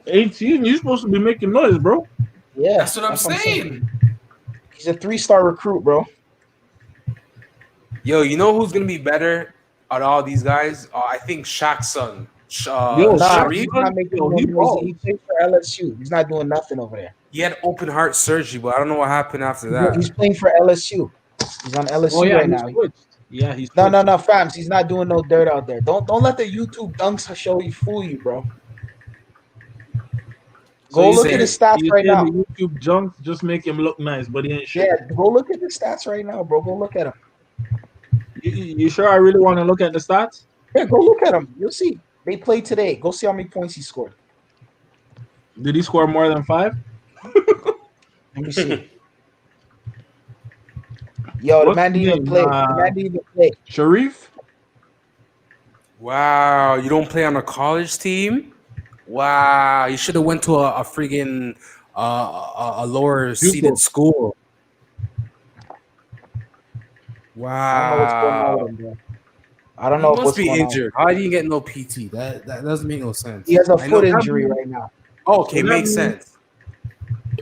18, you're supposed to be making noise, bro. Yeah, That's what I'm saying. He's a 3-star recruit, bro. Yo, you know who's gonna be better out of all these guys? I think Shaq's son, Yo, Nah, Sharif. he's not making yo, no he noise. balls. He plays for LSU. He's not doing nothing over there. He had open heart surgery, but I don't know what happened after He's that. playing for LSU. He's on LSU Oh yeah, right he's now. switched. Yeah, he's No, switched. fams. He's not doing no dirt out there. Don't let the YouTube dunks show you fool you, bro. So Go you look say- at his stats You right saying now. the YouTube junks just make him look nice, but he ain't shit. Yeah, go look at the stats right now, bro. Go look at him. You sure I really want to look at the stats? Yeah, go look at him. You'll see. They played today. Go see how many points he scored. Did he score more than 5? Let me see. Yo, the What's man his didn't even name? play. The man didn't even play. Sharif? Wow, you don't play on a college team? Wow, you should have went to a friggin' a lower seeded school. I don't know what's going on Wow, with him, bro. I don't he know must what's be going on. injured. How did you get no PT? That doesn't make no sense. He has a I know foot that- injury right now. Okay, So that makes means- sense.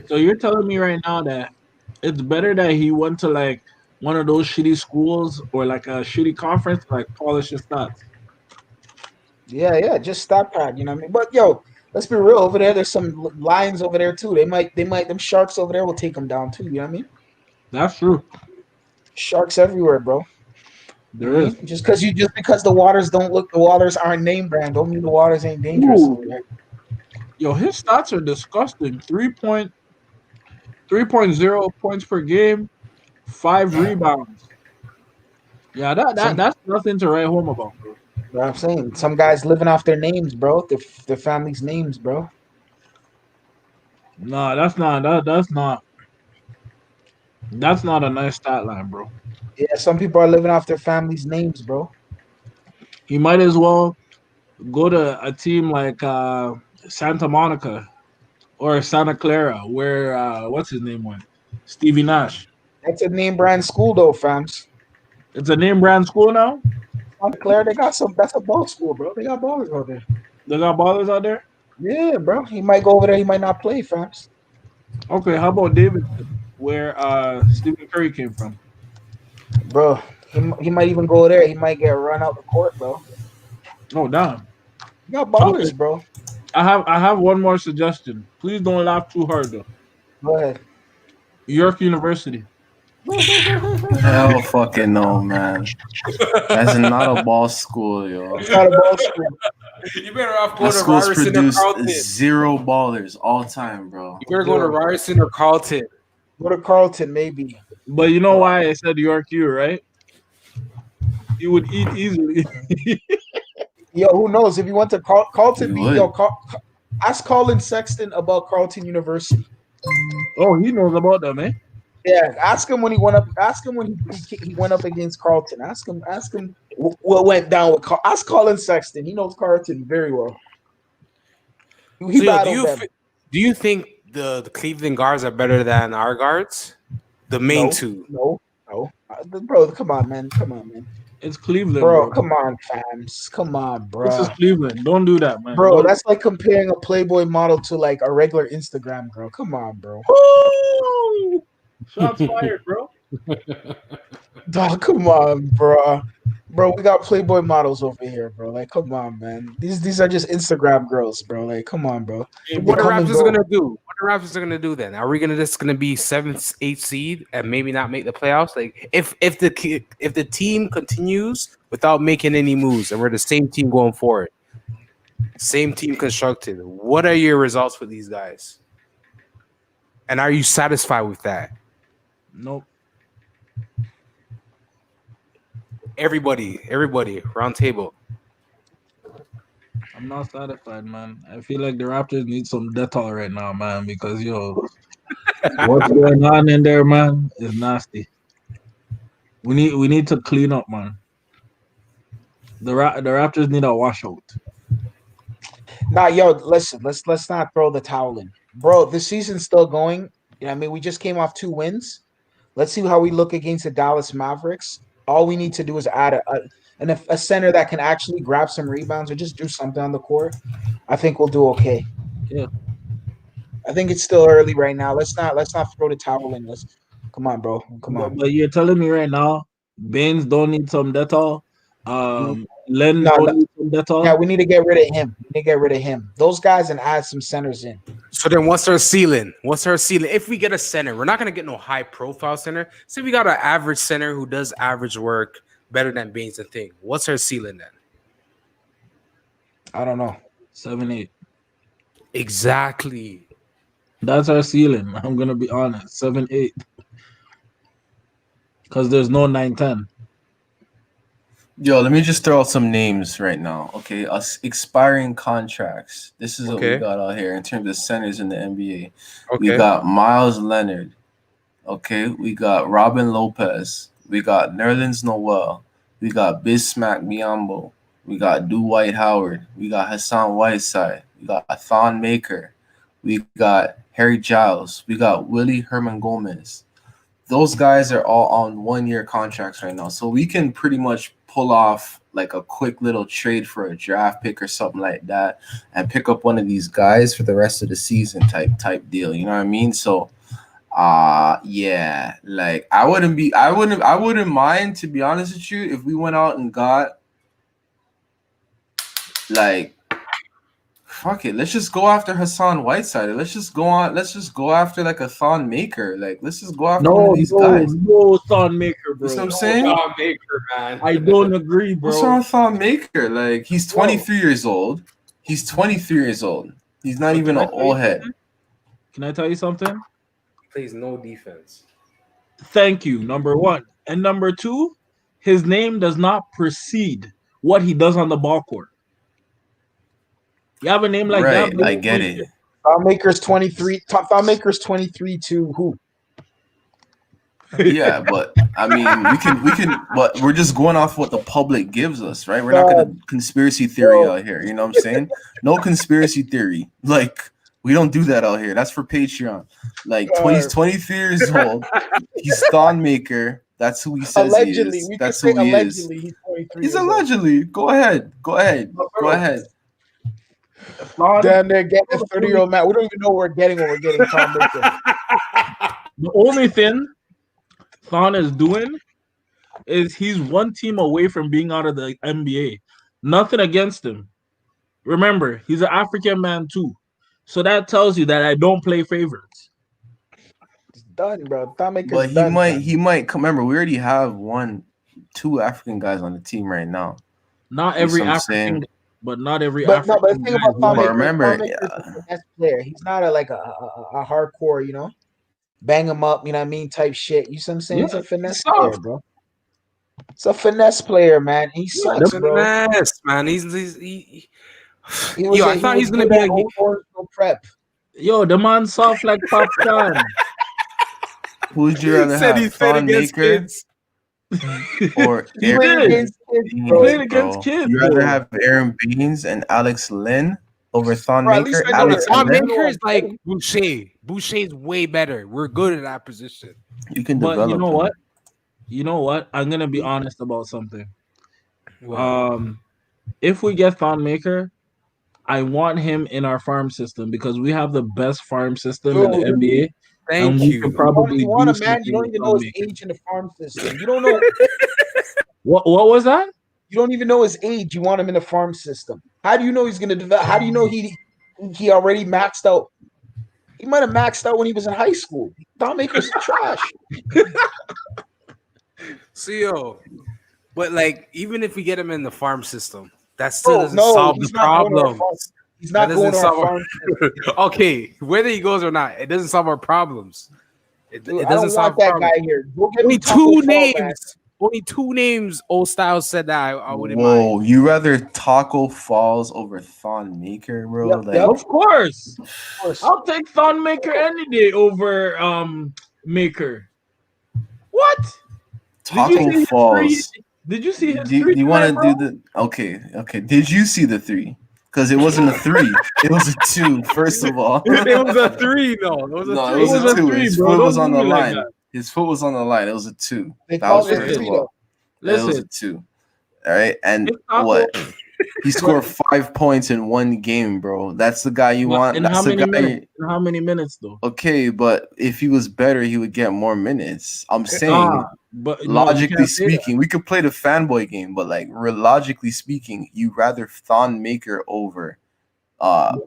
So you're telling me right now that it's better that he went to like one of those shitty schools or like a shitty conference, like polish his stats. Yeah, just stat pad, you know what I mean? But yo, let's be real. Over there, there's some lions over there too. They might, them sharks over there will take them down too. You know what I mean? That's true. Sharks everywhere, bro. There is. Just because the waters aren't name brand, don't mean the waters ain't dangerous Ooh. over there. Yo, his stats are disgusting. 3.0 points per game, 5 rebounds. Yeah, that's nothing to write home about, bro. You know what I'm saying? Some guys living off their names, bro. Their family's names, bro. No, that's not a nice stat line, bro. Yeah, some people are living off their family's names, bro. He might as well go to a team like Santa Monica or Santa Clara, where what's his name went? Stevie Nash. That's a name brand school though, fams. It's a name brand school now. Santa Clara, they got some. That's a ball school, bro. They got ballers out there. They got ballers out there. Yeah, bro. He might go over there. He might not play, fams. Okay, how about Davidson, where Stephen Curry came from? Bro, he might even go there. He might get run out the court, bro. Oh, damn. You got ballers, Okay. bro. I have one more suggestion. Please don't laugh too hard though. Go ahead. York University. Hell fucking no, man. That's not a ball school, yo. It's not a ball school. You better off go That to school's Ryerson or produced Carlton. 0 ballers all time, bro. You better go to Ryerson or Carlton. Go to Carlton, maybe. But you know why I said York U, right? You would eat easily. Yo, who knows? If you went to Carlton, You would. ask Colin Sexton about Carlton University. Oh, he knows about that, man. Yeah, ask him when he went up. Ask him when he went up against Carlton. Ask him what went down with. Ask Colin Sexton. He knows Carlton very well. He So, yo, battled them. do you think the Cleveland guards are better than our guards? The main No. two. No. Bro, come on, man. It's Cleveland, Bro, bro. come on, fams. Come on, bro. This is Cleveland. Don't do that, man. Bro, Don't- that's like comparing a Playboy model to like a regular Instagram girl. Come on, bro. Woo! Shots fired, bro. Dog, come on, bro. Bro, we got Playboy models over here, bro. Like, come on, man. These are just Instagram girls, bro. Like, come on, bro. What are come and Raptors go. gonna do? What are Raptors gonna do then? Are we gonna be 7th, 8th seed and maybe not make the playoffs? Like if the team continues without making any moves and we're the same team going forward, same team constructed, what are your results with these guys? And are you satisfied with that? Nope. Everybody, round table. I'm not satisfied, man. I feel like the Raptors need some Dettol right now, man, because yo, what's going on in there, man, is nasty. We need to clean up, man. The Raptors need a washout. Nah, yo, listen, let's not throw the towel in. bro, this season's still going. I mean, we just came off 2 wins. Let's see how we look against the Dallas Mavericks. All we need to do is add a center that can actually grab some rebounds or just do something on the court. I think we'll do okay. Yeah. I think it's still early right now. Let's not throw the towel in. Let's come on, bro. Come on. But you're telling me right now, Baines don't need some Dettol. Len No, don't need some Dettol. yeah, we need to get rid of him. We need to get rid of him. Those guys and add some centers in. So then what's our ceiling? What's our ceiling? If we get a center, we're not going to get no high-profile center. Say we got an average center who does average work better than Baines and Thing. What's our ceiling then? I don't know. 7-8. Exactly. That's our ceiling. I'm gonna be honest. 7-8. Because there's no 9-10. Yo, let me just throw out some names right now. Okay, us expiring contracts. This is what we got out here in terms of centers in the NBA. Okay. We got Miles Leonard. Okay, we got Robin Lopez. We got Nerlens Noel. We got Bismack Biyombo. We got Dwight Howard. We got Hassan Whiteside. We got Thon Maker. We got Harry Giles. We got Willie Herman Gomez. Those guys are all on 1-year contracts right now. So we can pretty much pull off like a quick little trade for a draft pick or something like that and pick up one of these guys for the rest of the season type deal. You know what I mean? So yeah, like I wouldn't mind, to be honest with you, if we went out and got like, fuck it, let's just go after Hassan Whiteside. Let's just go after like a Thon Maker. Like, let's just go after one of these guys. No Thon Maker, bro. You know what I'm saying? Thon Maker, man. I don't agree, bro. What's wrong with Thon Maker? Like, he's 23 years old. He's 23 years old. He's not even an old head. Can I tell you something? Plays no defense. Thank you, number one. And number two, his name does not precede what he does on the ball court. You have a name like that. Right, I get it. Thon Maker's 23. Thon Maker's 23 to who? Yeah, but I mean, we can, but we're just going off what the public gives us, right? We're not gonna conspiracy theory out here. You know what I'm saying? No conspiracy theory. Like, we don't do that out here. That's for Patreon. Like, he's 23 years old. He's Thon Maker. That's who he says Allegedly, he is. we That's can who say he allegedly is. he's 23. He's years old. allegedly. Go ahead. Damn, they're getting a 30-year-old man. We don't even know what we're getting Thon Maker. The only thing Thon is doing is he's one team away from being out of the NBA. Nothing against him. Remember, he's an African man too. So that tells you that I don't play favorites. It's done, bro. Thon Maker's But done. he might come. Remember, we already have 2 African guys on the team right now. Not You every see what I'm African, saying? but not every But African. no, but the thing about Thon But Maker, remember, Thon Maker's a finesse player. He's not a hardcore, you know, bang him up, you know what I mean, type shit. You see what I'm saying? Yeah, It's a finesse he's soft. player, bro. It's a finesse player, man. He sucks, bro. Yes, man. He was I thought he's gonna be good at like Orlando prep. Yo, the man soft like popcorn. Who would you rather said have, he's played Thon against Maker kids. or He Aaron played against kids, Baines, bro. played against bro? kids, You rather bro. have Aaron Baines and Alex Lynn over Thon Bro, at least Maker? I know Alex that Thon Lynn? Maker is like Boucher. Boucher's way better. We're good at that position. You can But develop. you know him. what? You know what? I'm gonna be honest about something. If we get Thon Maker, I want him in our farm system because we have the best farm system in the Dude, NBA. Thank and we you. could probably You want do a man, you something don't with even Thon know his Maker. age in the farm system. You don't know. What was that? You don't even know his age. You want him in the farm system. How do you know he's going to develop? How do you know he already maxed out? He might have maxed out when he was in high school. Thon Maker's trash. CEO. But like, even if we get him in the farm system, that still Bro, doesn't no, solve the he's not going to our problem. farm. He's not That going doesn't to our solve farm system. Okay, whether he goes or not, it doesn't solve our problems. It Dude, I doesn't don't solve want that problems. guy here. Go get Only me Taco two Fall, man. names. Only 2 names. Old Styles said that I wouldn't Whoa, mind. you rather Taco Falls over Thon Maker, bro? Yep, Like, yep. Of course. Of course. I'll take Thon Maker any day over Maker. What? Taco Falls. Did you see his Do three? you want to tonight, do the okay? Did you see the 3? Because it wasn't a 3. It was a 2, first of all. It was a 3, though. It was a 3. No, it was a 2. His bro. foot was Don't on do the me like line. that. His foot was on the line. It was a 2. They That called was it a first three of all. though. It was a Listen, 2. All right. And It's not what? cool. He scored 5 points in one game, bro. That's the guy you want. In That's how the many guy. minutes? In how many minutes though? Okay, but if he was better, he would get more minutes. I'm saying, But no, you logically can't say that. speaking, we could play the fanboy game, but like logically speaking, you rather Thon Maker over you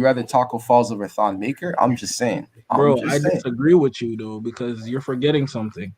rather Taco Falls over Thon Maker? I'm just saying. Bro, I disagree with you though because you're forgetting something.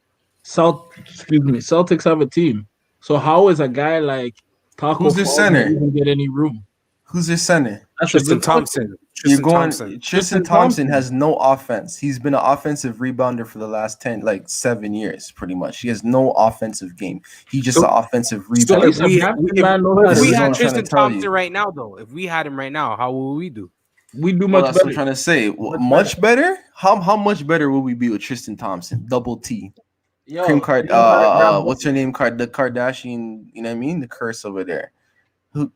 Celtics have a team. So how is a guy like Taco Who's their Falls center? gonna even get any room? Who's their center? That's Tristan a good question. Thompson. You're Tristan going Thompson. Tristan Thompson has no offense. He's been an offensive rebounder for the last 7 years, pretty much. He has no offensive game. He's just an offensive So rebounder. if we Hampton man knows how if to we This is what had I'm trying Tristan to tell you. Thompson right now, though, if we had him right now, how would we do? we do Well, much that's what I'm better. trying to say. Much better? How much better will we be with Tristan Thompson? Double T. Yo, Cream card. you know, What's her name? The Kardashian. You know what I mean? The curse over there.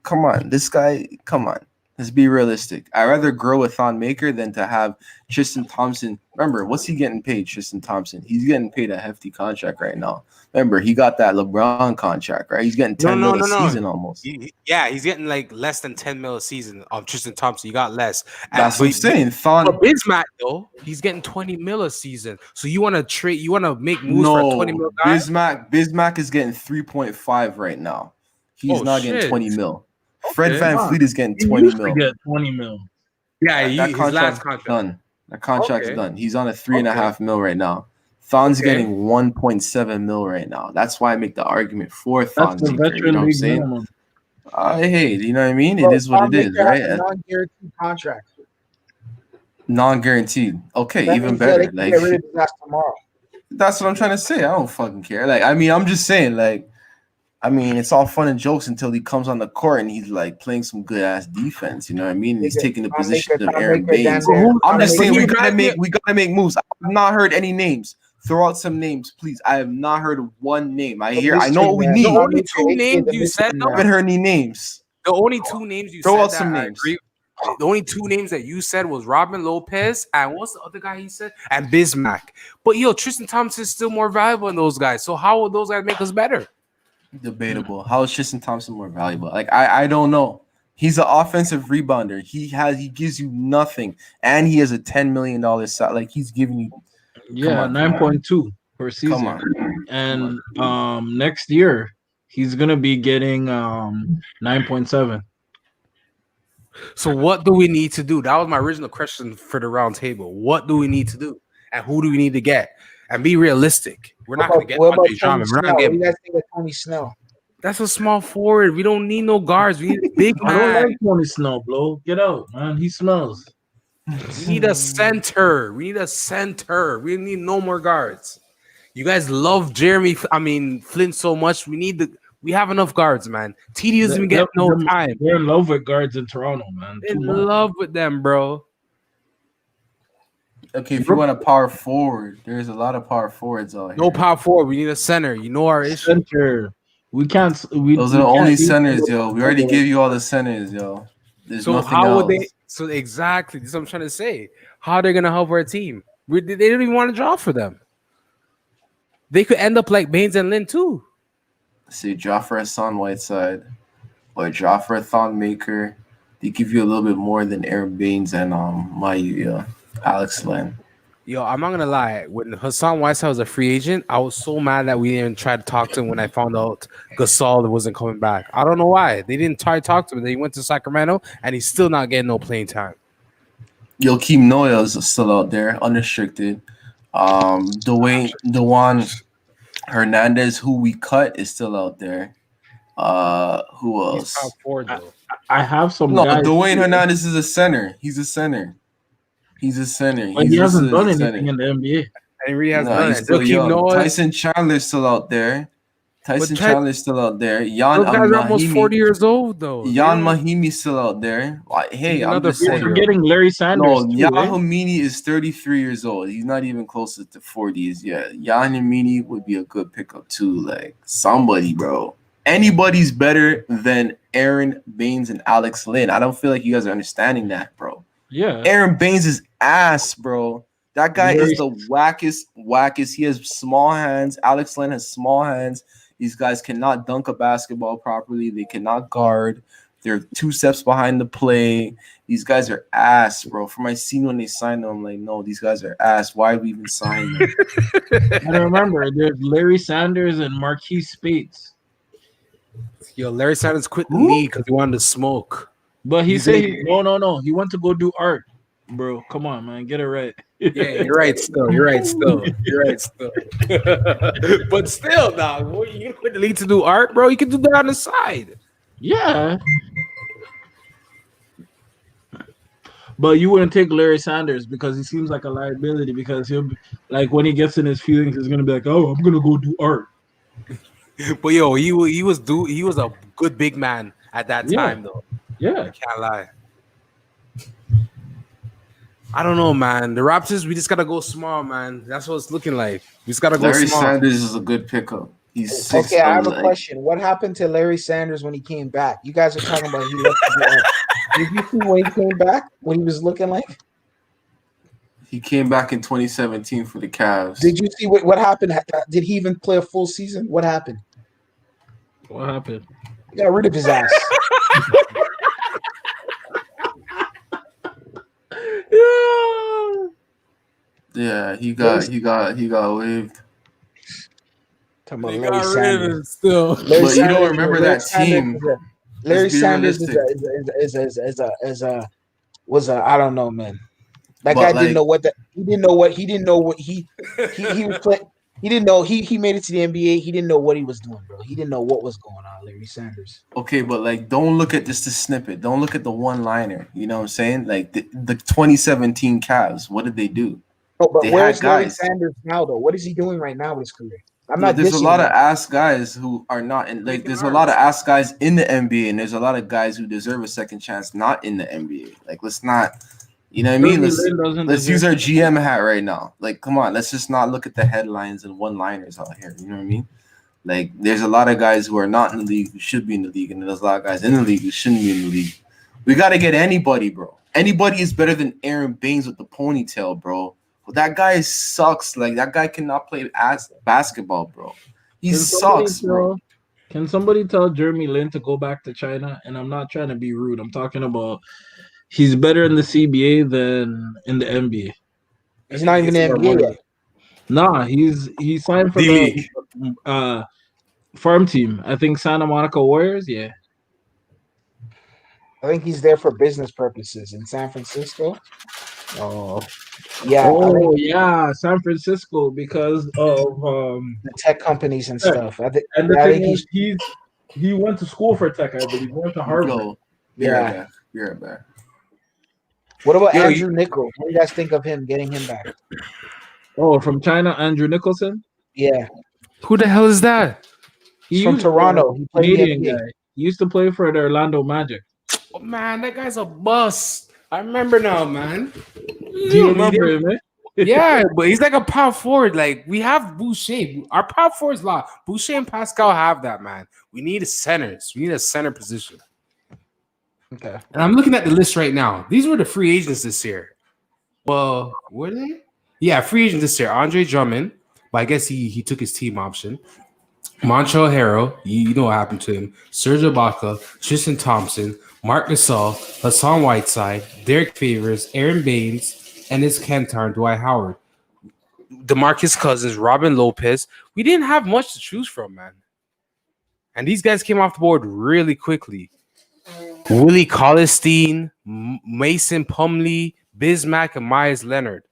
Come on, this guy. Come on. Let's be realistic. I'd rather grow with Thon Maker than to have Tristan Thompson. Remember, what's he getting paid, Tristan Thompson? He's getting paid a hefty contract right now. Remember, he got that LeBron contract, right? He's getting 10 mil a season almost. He's getting like less than 10 mil a season of Tristan Thompson. You got less. That's what I'm saying. Thon. But Bismack, though, he's getting 20 mil a season. So you want to trade? You want to make moves for a 20 mil guy? Bismack is getting 3.5 right now. He's not getting 20 mil. Fred Okay. VanVleet is getting he 20 used to mil. get 20 mil. Yeah, That his last contract's contract. done. That contract's Okay. done. He's on a 3.5 mil right now. Thon's Okay. getting 1.7 mil right now. That's why I make the argument for Thon That's the Maker. You veteran know what I'm league saying? minimum. Hey, you know what I mean? Bro, It is what Thon it is, Maker has right? a non-guaranteed contract. Non-guaranteed. Okay, That even means, better. they can get rid of his ass tomorrow. That's what I'm trying to say. I don't fucking care. I'm just saying, it's all fun and jokes until he comes on the court and he's like playing some good ass defense. You know what I mean? And he's taking the Thon position Maker, of Thon Aaron Maker, Baines. Dan I'm just Maker. saying we Maker. gotta make moves. I have not heard any names. Throw out some names, please. I have not heard one name. I know what we man. need. The Thon only Maker, two aka names the you said, mystery though, I man. haven't heard any names. the only two names you Throw said out that some I names. agree. The only two names that you said was Robin Lopez and what's the other guy he said? And Bismack. But Tristan Thompson is still more valuable than those guys. So how will those guys make us better? Debatable. How is Tristan Thompson more valuable? I don't know. He's an offensive rebounder. He gives you nothing, and he has a $10 million salary. Like he's giving you. Yeah, on. 9.2 per season. Come on. And next year he's gonna be getting 9.7. So what do we need to do? That was my original question for the round table. What do we need to do? And who do we need to get? And be realistic. We're not going to get What about Andre Tony Drummond. We're Snell? not What do getting. you guys think of Tony Snell? That's a small forward. We don't need no guards. We need a big I don't man. like Tony Snow, blo. Get out, man. He smells. We need a center. We need no more guards. You guys love Flint so much. We have enough guards, man. TD doesn't even get no time. They're in love with guards in Toronto, man. In love with them, bro. Okay, if you want a power forward, there's a lot of power forwards out here. No power forward. We need a center. You know our issue. Center. We can't. Those are the only centers, yo. We already gave you all the centers, yo. There's So nothing how else. would they? So exactly, this is what I'm trying to say. How are they gonna help our team? They don't even want to draw for them. They could end up like Baines and Lynn too. See, Joffrey Hassan Whiteside or Joffrey Thon Maker. They give you a little bit more than Aaron Baines and Alex Len. Yo, I'm not gonna lie. When Hassan Whiteside was a free agent, I was so mad that we didn't try to talk to him when I found out Gasol wasn't coming back. I don't know why. They didn't try to talk to him. They went to Sacramento and he's still not getting no playing time. Joakim Noah is still out there, unrestricted. Dewan Hernandez, who we cut, is still out there. Who else? He's power forward, though. I have some No, guys. Dwayne Hernandez is a center. He's a center. But he hasn't done anything in the NBA. And he really hasn't No, done he's it. still Joakim young. Noah, Tyson Chandler's still out there. Chandler's Jan those guys are almost Mahimi. 40 years old, though. Jan Mahimi's still out there. Hey, I'm Another just You're saying. forgetting Larry Sanders. No, too, Jan eh? Mahimi is 33 years old. He's not even close to 40s yet. Jan Mahimi would be a good pickup too. Like somebody, bro. anybody's better than Aaron Baines and Alex Lynn. I don't feel like you guys are understanding that, bro. Yeah. Aaron Baines is ass, bro. That guy Larry- is the wackest. He has small hands. Alex Lynn has small hands. These guys cannot dunk a basketball properly. They cannot guard. They're 2 steps behind the play. These guys are ass, bro. From my scene when they signed them, I'm like, no, these guys are ass. Why we even sign them? I remember there's Larry Sanders and Marquise Spates. Yo, Larry Sanders quit the league because he wanted to smoke. But he said no. He went to go do art, bro. Come on, man, get it right. Yeah, you're right. You're right. But still, dog, what, you gonna quit the league to do art, bro? You can do that on the side. Yeah. But you wouldn't take Larry Sanders because he seems like a liability. Because he'll be, like when he gets in his feelings, he's gonna be like, "Oh, I'm gonna go do art." But yo, he was a good big man at that time, though. Yeah. I can't lie. I don't know, man. The Raptors, we just gotta go small, man. That's what it's looking like. We just gotta go Larry small. Sanders is a good pickup. He's 6'11". Okay, I have a question. What happened to Larry Sanders when he came back? You guys are talking about he left the art. Did you see when he came back? What he was looking like? He came back in 2017 for the Cavs. Did you see what happened? Did he even play a full season? What happened? What happened? He got rid of his ass. Yeah, he got waived. Talking about They Larry got rid of Sanders. him still. Larry But you Sanders- don't remember Larry that Sanders team. is a- Larry Let's be Sanders realistic. was a I don't know, man. That But guy like- didn't know what he didn't know what he was playing. He didn't know he made it to the NBA. He didn't know what he was doing, bro. He didn't know what was going on, Larry Sanders. Okay, but like, don't look at just the snippet. Don't look at the one-liner. You know what I'm saying? Like the 2017 Cavs. What did they do? Oh, but They where's had Larry guys. Sanders now, though? What is he doing right now with his career? There's a dissing lot him. of ass guys who are not in. Like, there's a lot of ass guys in the NBA, and there's a lot of guys who deserve a second chance not in the NBA. Like, let's not. You know what I mean? Let's use our GM hat right now. Like, come on, let's just not look at the headlines and one-liners out here. You know what I mean? Like, there's a lot of guys who are not in the league who should be in the league, and there's a lot of guys in the league who shouldn't be in the league. We got to get anybody, bro. Anybody is better than Aaron Baines with the ponytail, bro. But that guy sucks. Like, that guy cannot play basketball, bro. He sucks, bro. Can somebody tell Jeremy Lin to go back to China? And I'm not trying to be rude. I'm talking about he's better in the CBA than in the NBA. He's not even in the NBA yet. Nah, he signed for D-League. the farm team. I think Santa Monica Warriors. Yeah. I think he's there for business purposes in San Francisco. Oh. Yeah, Oh yeah, San Francisco because of the tech companies and stuff. I think is he went to school for tech. I believe he went to Harvard. Go. Yeah. You're right back. What about Yo, Andrew Nichols? What do you guys think of him getting him back? Oh, from China, Andrew Nicholson. Yeah, Who the hell is that? he's from used- Toronto. He played in the Canadian NBA. guy. He used to play for the Orlando Magic. Oh man, that guy's a bust. I remember now, man. Do you remember him? Eh? Yeah, but he's like a power forward. Like, we have Boucher. Our power forwards lot. Boucher and Pascal have that, man. We need a centers. We need a center position. Okay. And I'm looking at the list right now. These were the free agents this year. Well, were they? Yeah, free agents this year. Andre Drummond, but I guess he took his team option. Montrezl Harrell, you know what happened to him. Serge Ibaka, Tristan Thompson, Mark Gasol, Hassan Whiteside, Derek Favors, Aaron Baines, and his Kentar, Dwight Howard. DeMarcus Cousins, Robin Lopez. We didn't have much to choose from, man. And these guys came off the board really quickly. Willie Collestein, Mason Plumlee, Bismack, and Myers Leonard.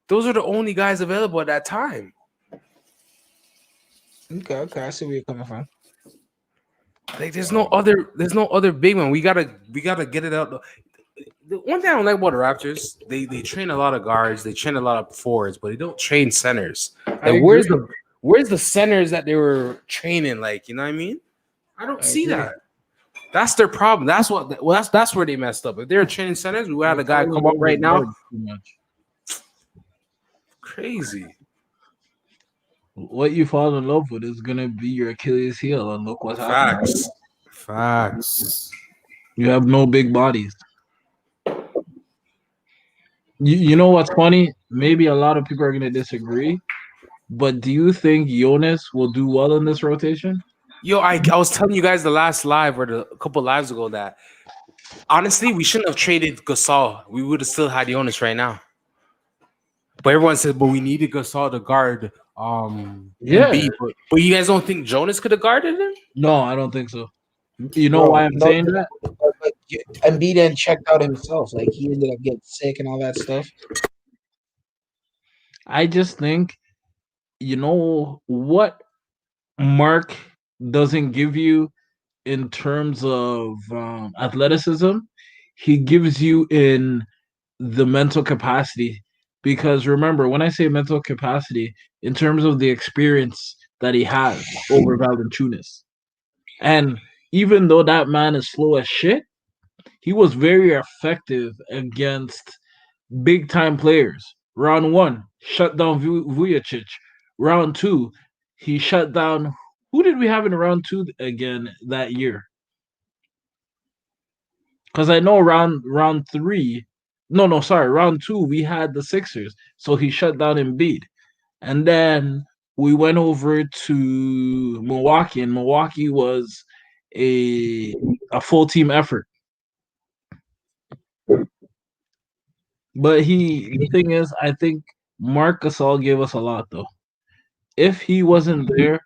Those are the only guys available at that time. Okay. I see where you're coming from. Like, there's no other big one. We gotta get it out. The one thing I don't like about the Raptors, they train a lot of guards, they train a lot of forwards, but they don't train centers. Like, where's the centers that they were training? Like, you know what I mean? I don't see that. That's their problem. That's where they messed up. If they were training centers, we would have a guy come up right now. Crazy. What you fall in love with is gonna be your Achilles heel, and look what's happening. Facts. You have no big bodies. You know what's funny? Maybe a lot of people are gonna disagree, but do you think Jonas will do well in this rotation? Yo, I was telling you guys the last live or a couple lives ago that honestly we shouldn't have traded Gasol. We would have still had Jonas right now. But everyone said, but we needed Gasol to guard Yeah. Embiid. But you guys don't think Jonas could have guarded him? No, I don't think so. You know Bro, why I'm no, saying that? but Embiid didn't check out himself. Like he ended up getting sick and all that stuff. I just think, you know what Mark doesn't give you in terms of athleticism, he gives you in the mental capacity. Because remember, when I say mental capacity, in terms of the experience that he has over Valanciunas, and even though that man is slow as shit, he was very effective against big time players. Round one, shut down Vujacic. Round two, he shut down. Who did we have in round two again that year? Because I know round three, no, sorry, round two we had the Sixers, so he shut down Embiid, and then we went over to Milwaukee, and Milwaukee was a full team effort. But the thing is, I think Marc Gasol gave us a lot though. If he wasn't there,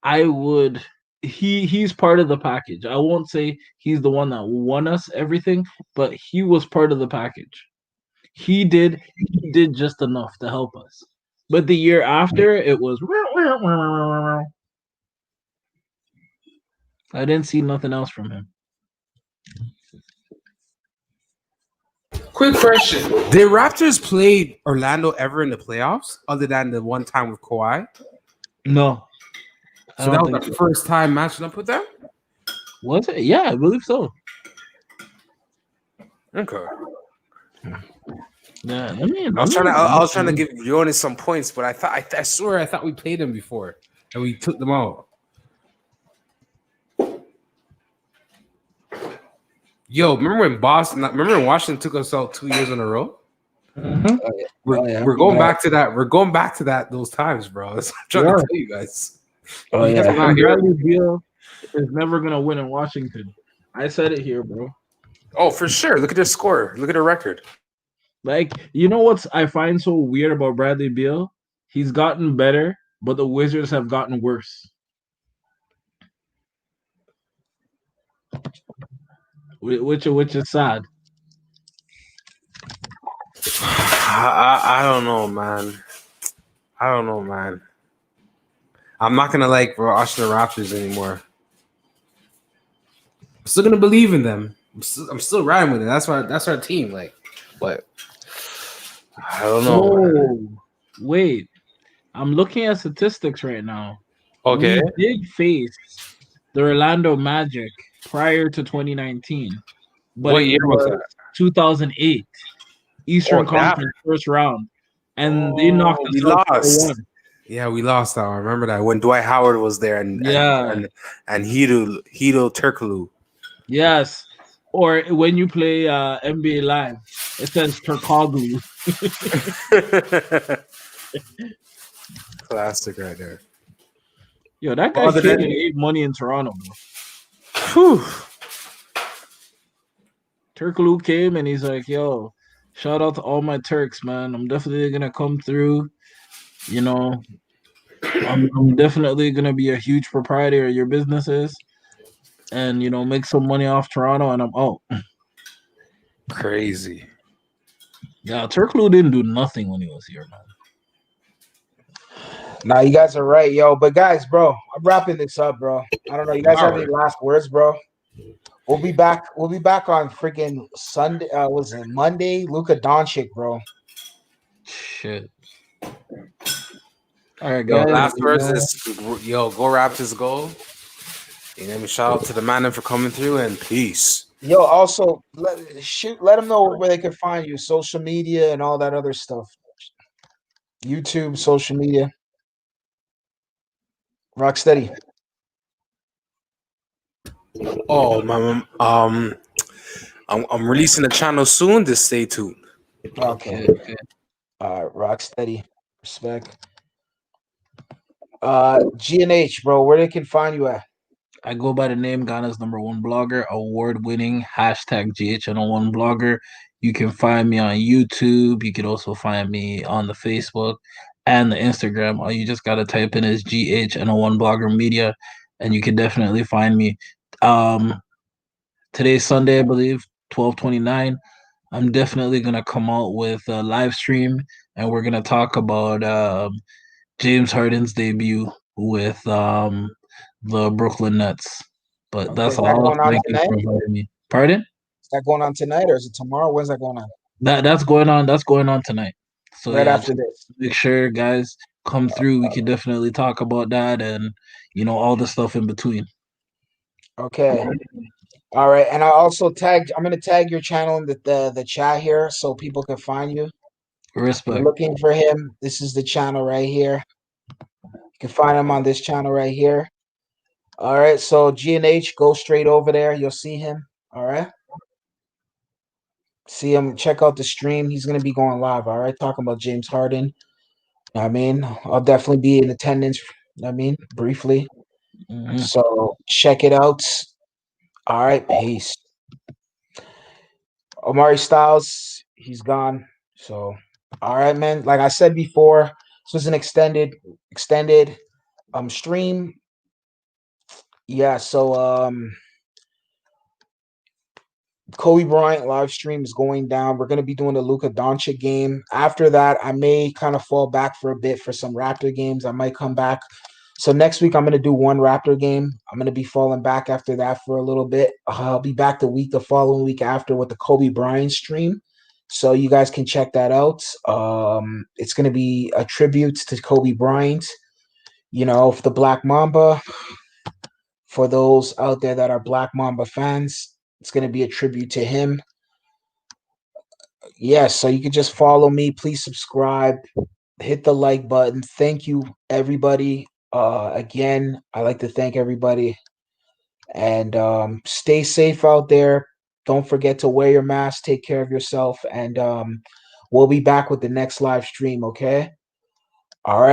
I would. He's part of the package. I won't say he's the one that won us everything, but he was part of the package. He did just enough to help us. But the year after, it was. I didn't see nothing else from him. Quick question: did Raptors play Orlando ever in the playoffs, other than the one time with Kawhi? No, I So don't that was think the so. first time matching up with them. Was it? Yeah, I believe so. Okay. Yeah, I was trying to give Jonas some points, but I swear I thought we played him before and we took them out. Yo, remember when Washington took us out 2 years in a row? Mhm. We're going back to that. We're going back to that those times, bro. That's what I'm trying to tell you guys. Oh You guys yeah. are not And here. Bradley Beal is never gonna win in Washington. I said it here, bro. Oh, for sure. Look at their score. Look at their record. Like, you know what's I find so weird about Bradley Beal? He's gotten better, but the Wizards have gotten worse. Which is sad. I don't know, man. I don't know, man. I'm not gonna like watch the Raptors anymore. I'm still gonna believe in them. I'm still riding with it. That's our team. Like, but I don't know. Man. Oh, wait. I'm looking at statistics right now. Okay. We did face the Orlando Magic prior to 2019, but What it year was was that? 2008 Eastern Conference first round, and they knocked We us out lost. 4-1. Yeah, we lost that. I remember that when Dwight Howard was there Yeah. and Hedo Turkoglu. Yes. Or when you play NBA Live, it says Turkoglu. Classic right there. Yo, that guy Other came than- and ate money in Toronto, bro. Whew. Turkoglu came and he's like, yo, shout out to all my Turks, man. I'm definitely gonna come through. You know, I'm definitely gonna be a huge proprietor of your businesses and make some money off Toronto, and I'm out. Crazy. Yeah, Turkoglu didn't do nothing when he was here, man. Nah, you guys are right, yo. But guys, bro, I'm wrapping this up, bro. I don't know. You guys have any last words, bro? We'll be back. We'll be back on freaking Sunday. Was it Monday? Luka Doncic, bro. Shit. All right, Yo, guys. last words is go Raptors, go. And shout out to the man for coming through and peace. Yo, also let them know where they can find you, social media and all that other stuff. YouTube, social media. Rocksteady. Oh man, I'm releasing the channel soon. Just stay tuned. Okay. Okay. All right, Rocksteady. Respect. G&H, bro, where they can find you at? I go by the name Ghana's #1 blogger, award-winning #GHN01 blogger. You can find me on YouTube. You can also find me on the Facebook and the Instagram. All you just gotta type in is GHN01 blogger media, and you can definitely find me. Um, Today's Sunday, I believe, 12/29. I'm definitely gonna come out with a live stream, and we're gonna talk about James Harden's debut with the Brooklyn Nets. But Okay, that's is that all. going on Thank you tonight? for inviting me. Pardon? Is that going on tonight or is it tomorrow? When's that going on? That's going on. That's going on tonight. So Right yeah, after just this. make sure guys come through. We can definitely talk about that and all the stuff in between. Okay. All right. And I'm gonna tag your channel in the chat here so people can find you. You're Respect. looking for him. This is the channel right here. You can find him on this channel right here. All right. So G&H, go straight over there. You'll see him. All right. See him. Check out the stream. He's gonna be going live. All right. Talking about James Harden. I mean, I'll definitely be in attendance. I mean, briefly. Mhm. So check it out. All right. Peace. Omari Styles, he's gone. So, all right, man. Like I said before, this was an extended stream. Yeah, so Kobe Bryant live stream is going down. We're gonna be doing the Luka Doncic game. After that, I may kind of fall back for a bit for some Raptor games. I might come back. So next week I'm gonna do one Raptor game. I'm gonna be falling back after that for a little bit. I'll be back the following week after with the Kobe Bryant stream. So you guys can check that out. It's gonna be a tribute to Kobe Bryant. For the Black Mamba. For those out there that are Black Mamba fans, it's gonna be a tribute to him. Yes, so you can just follow me. Please subscribe, hit the like button. Thank you, everybody. Again, I like to thank everybody and stay safe out there. Don't forget to wear your mask, take care of yourself, and we'll be back with the next live stream. Okay. All right.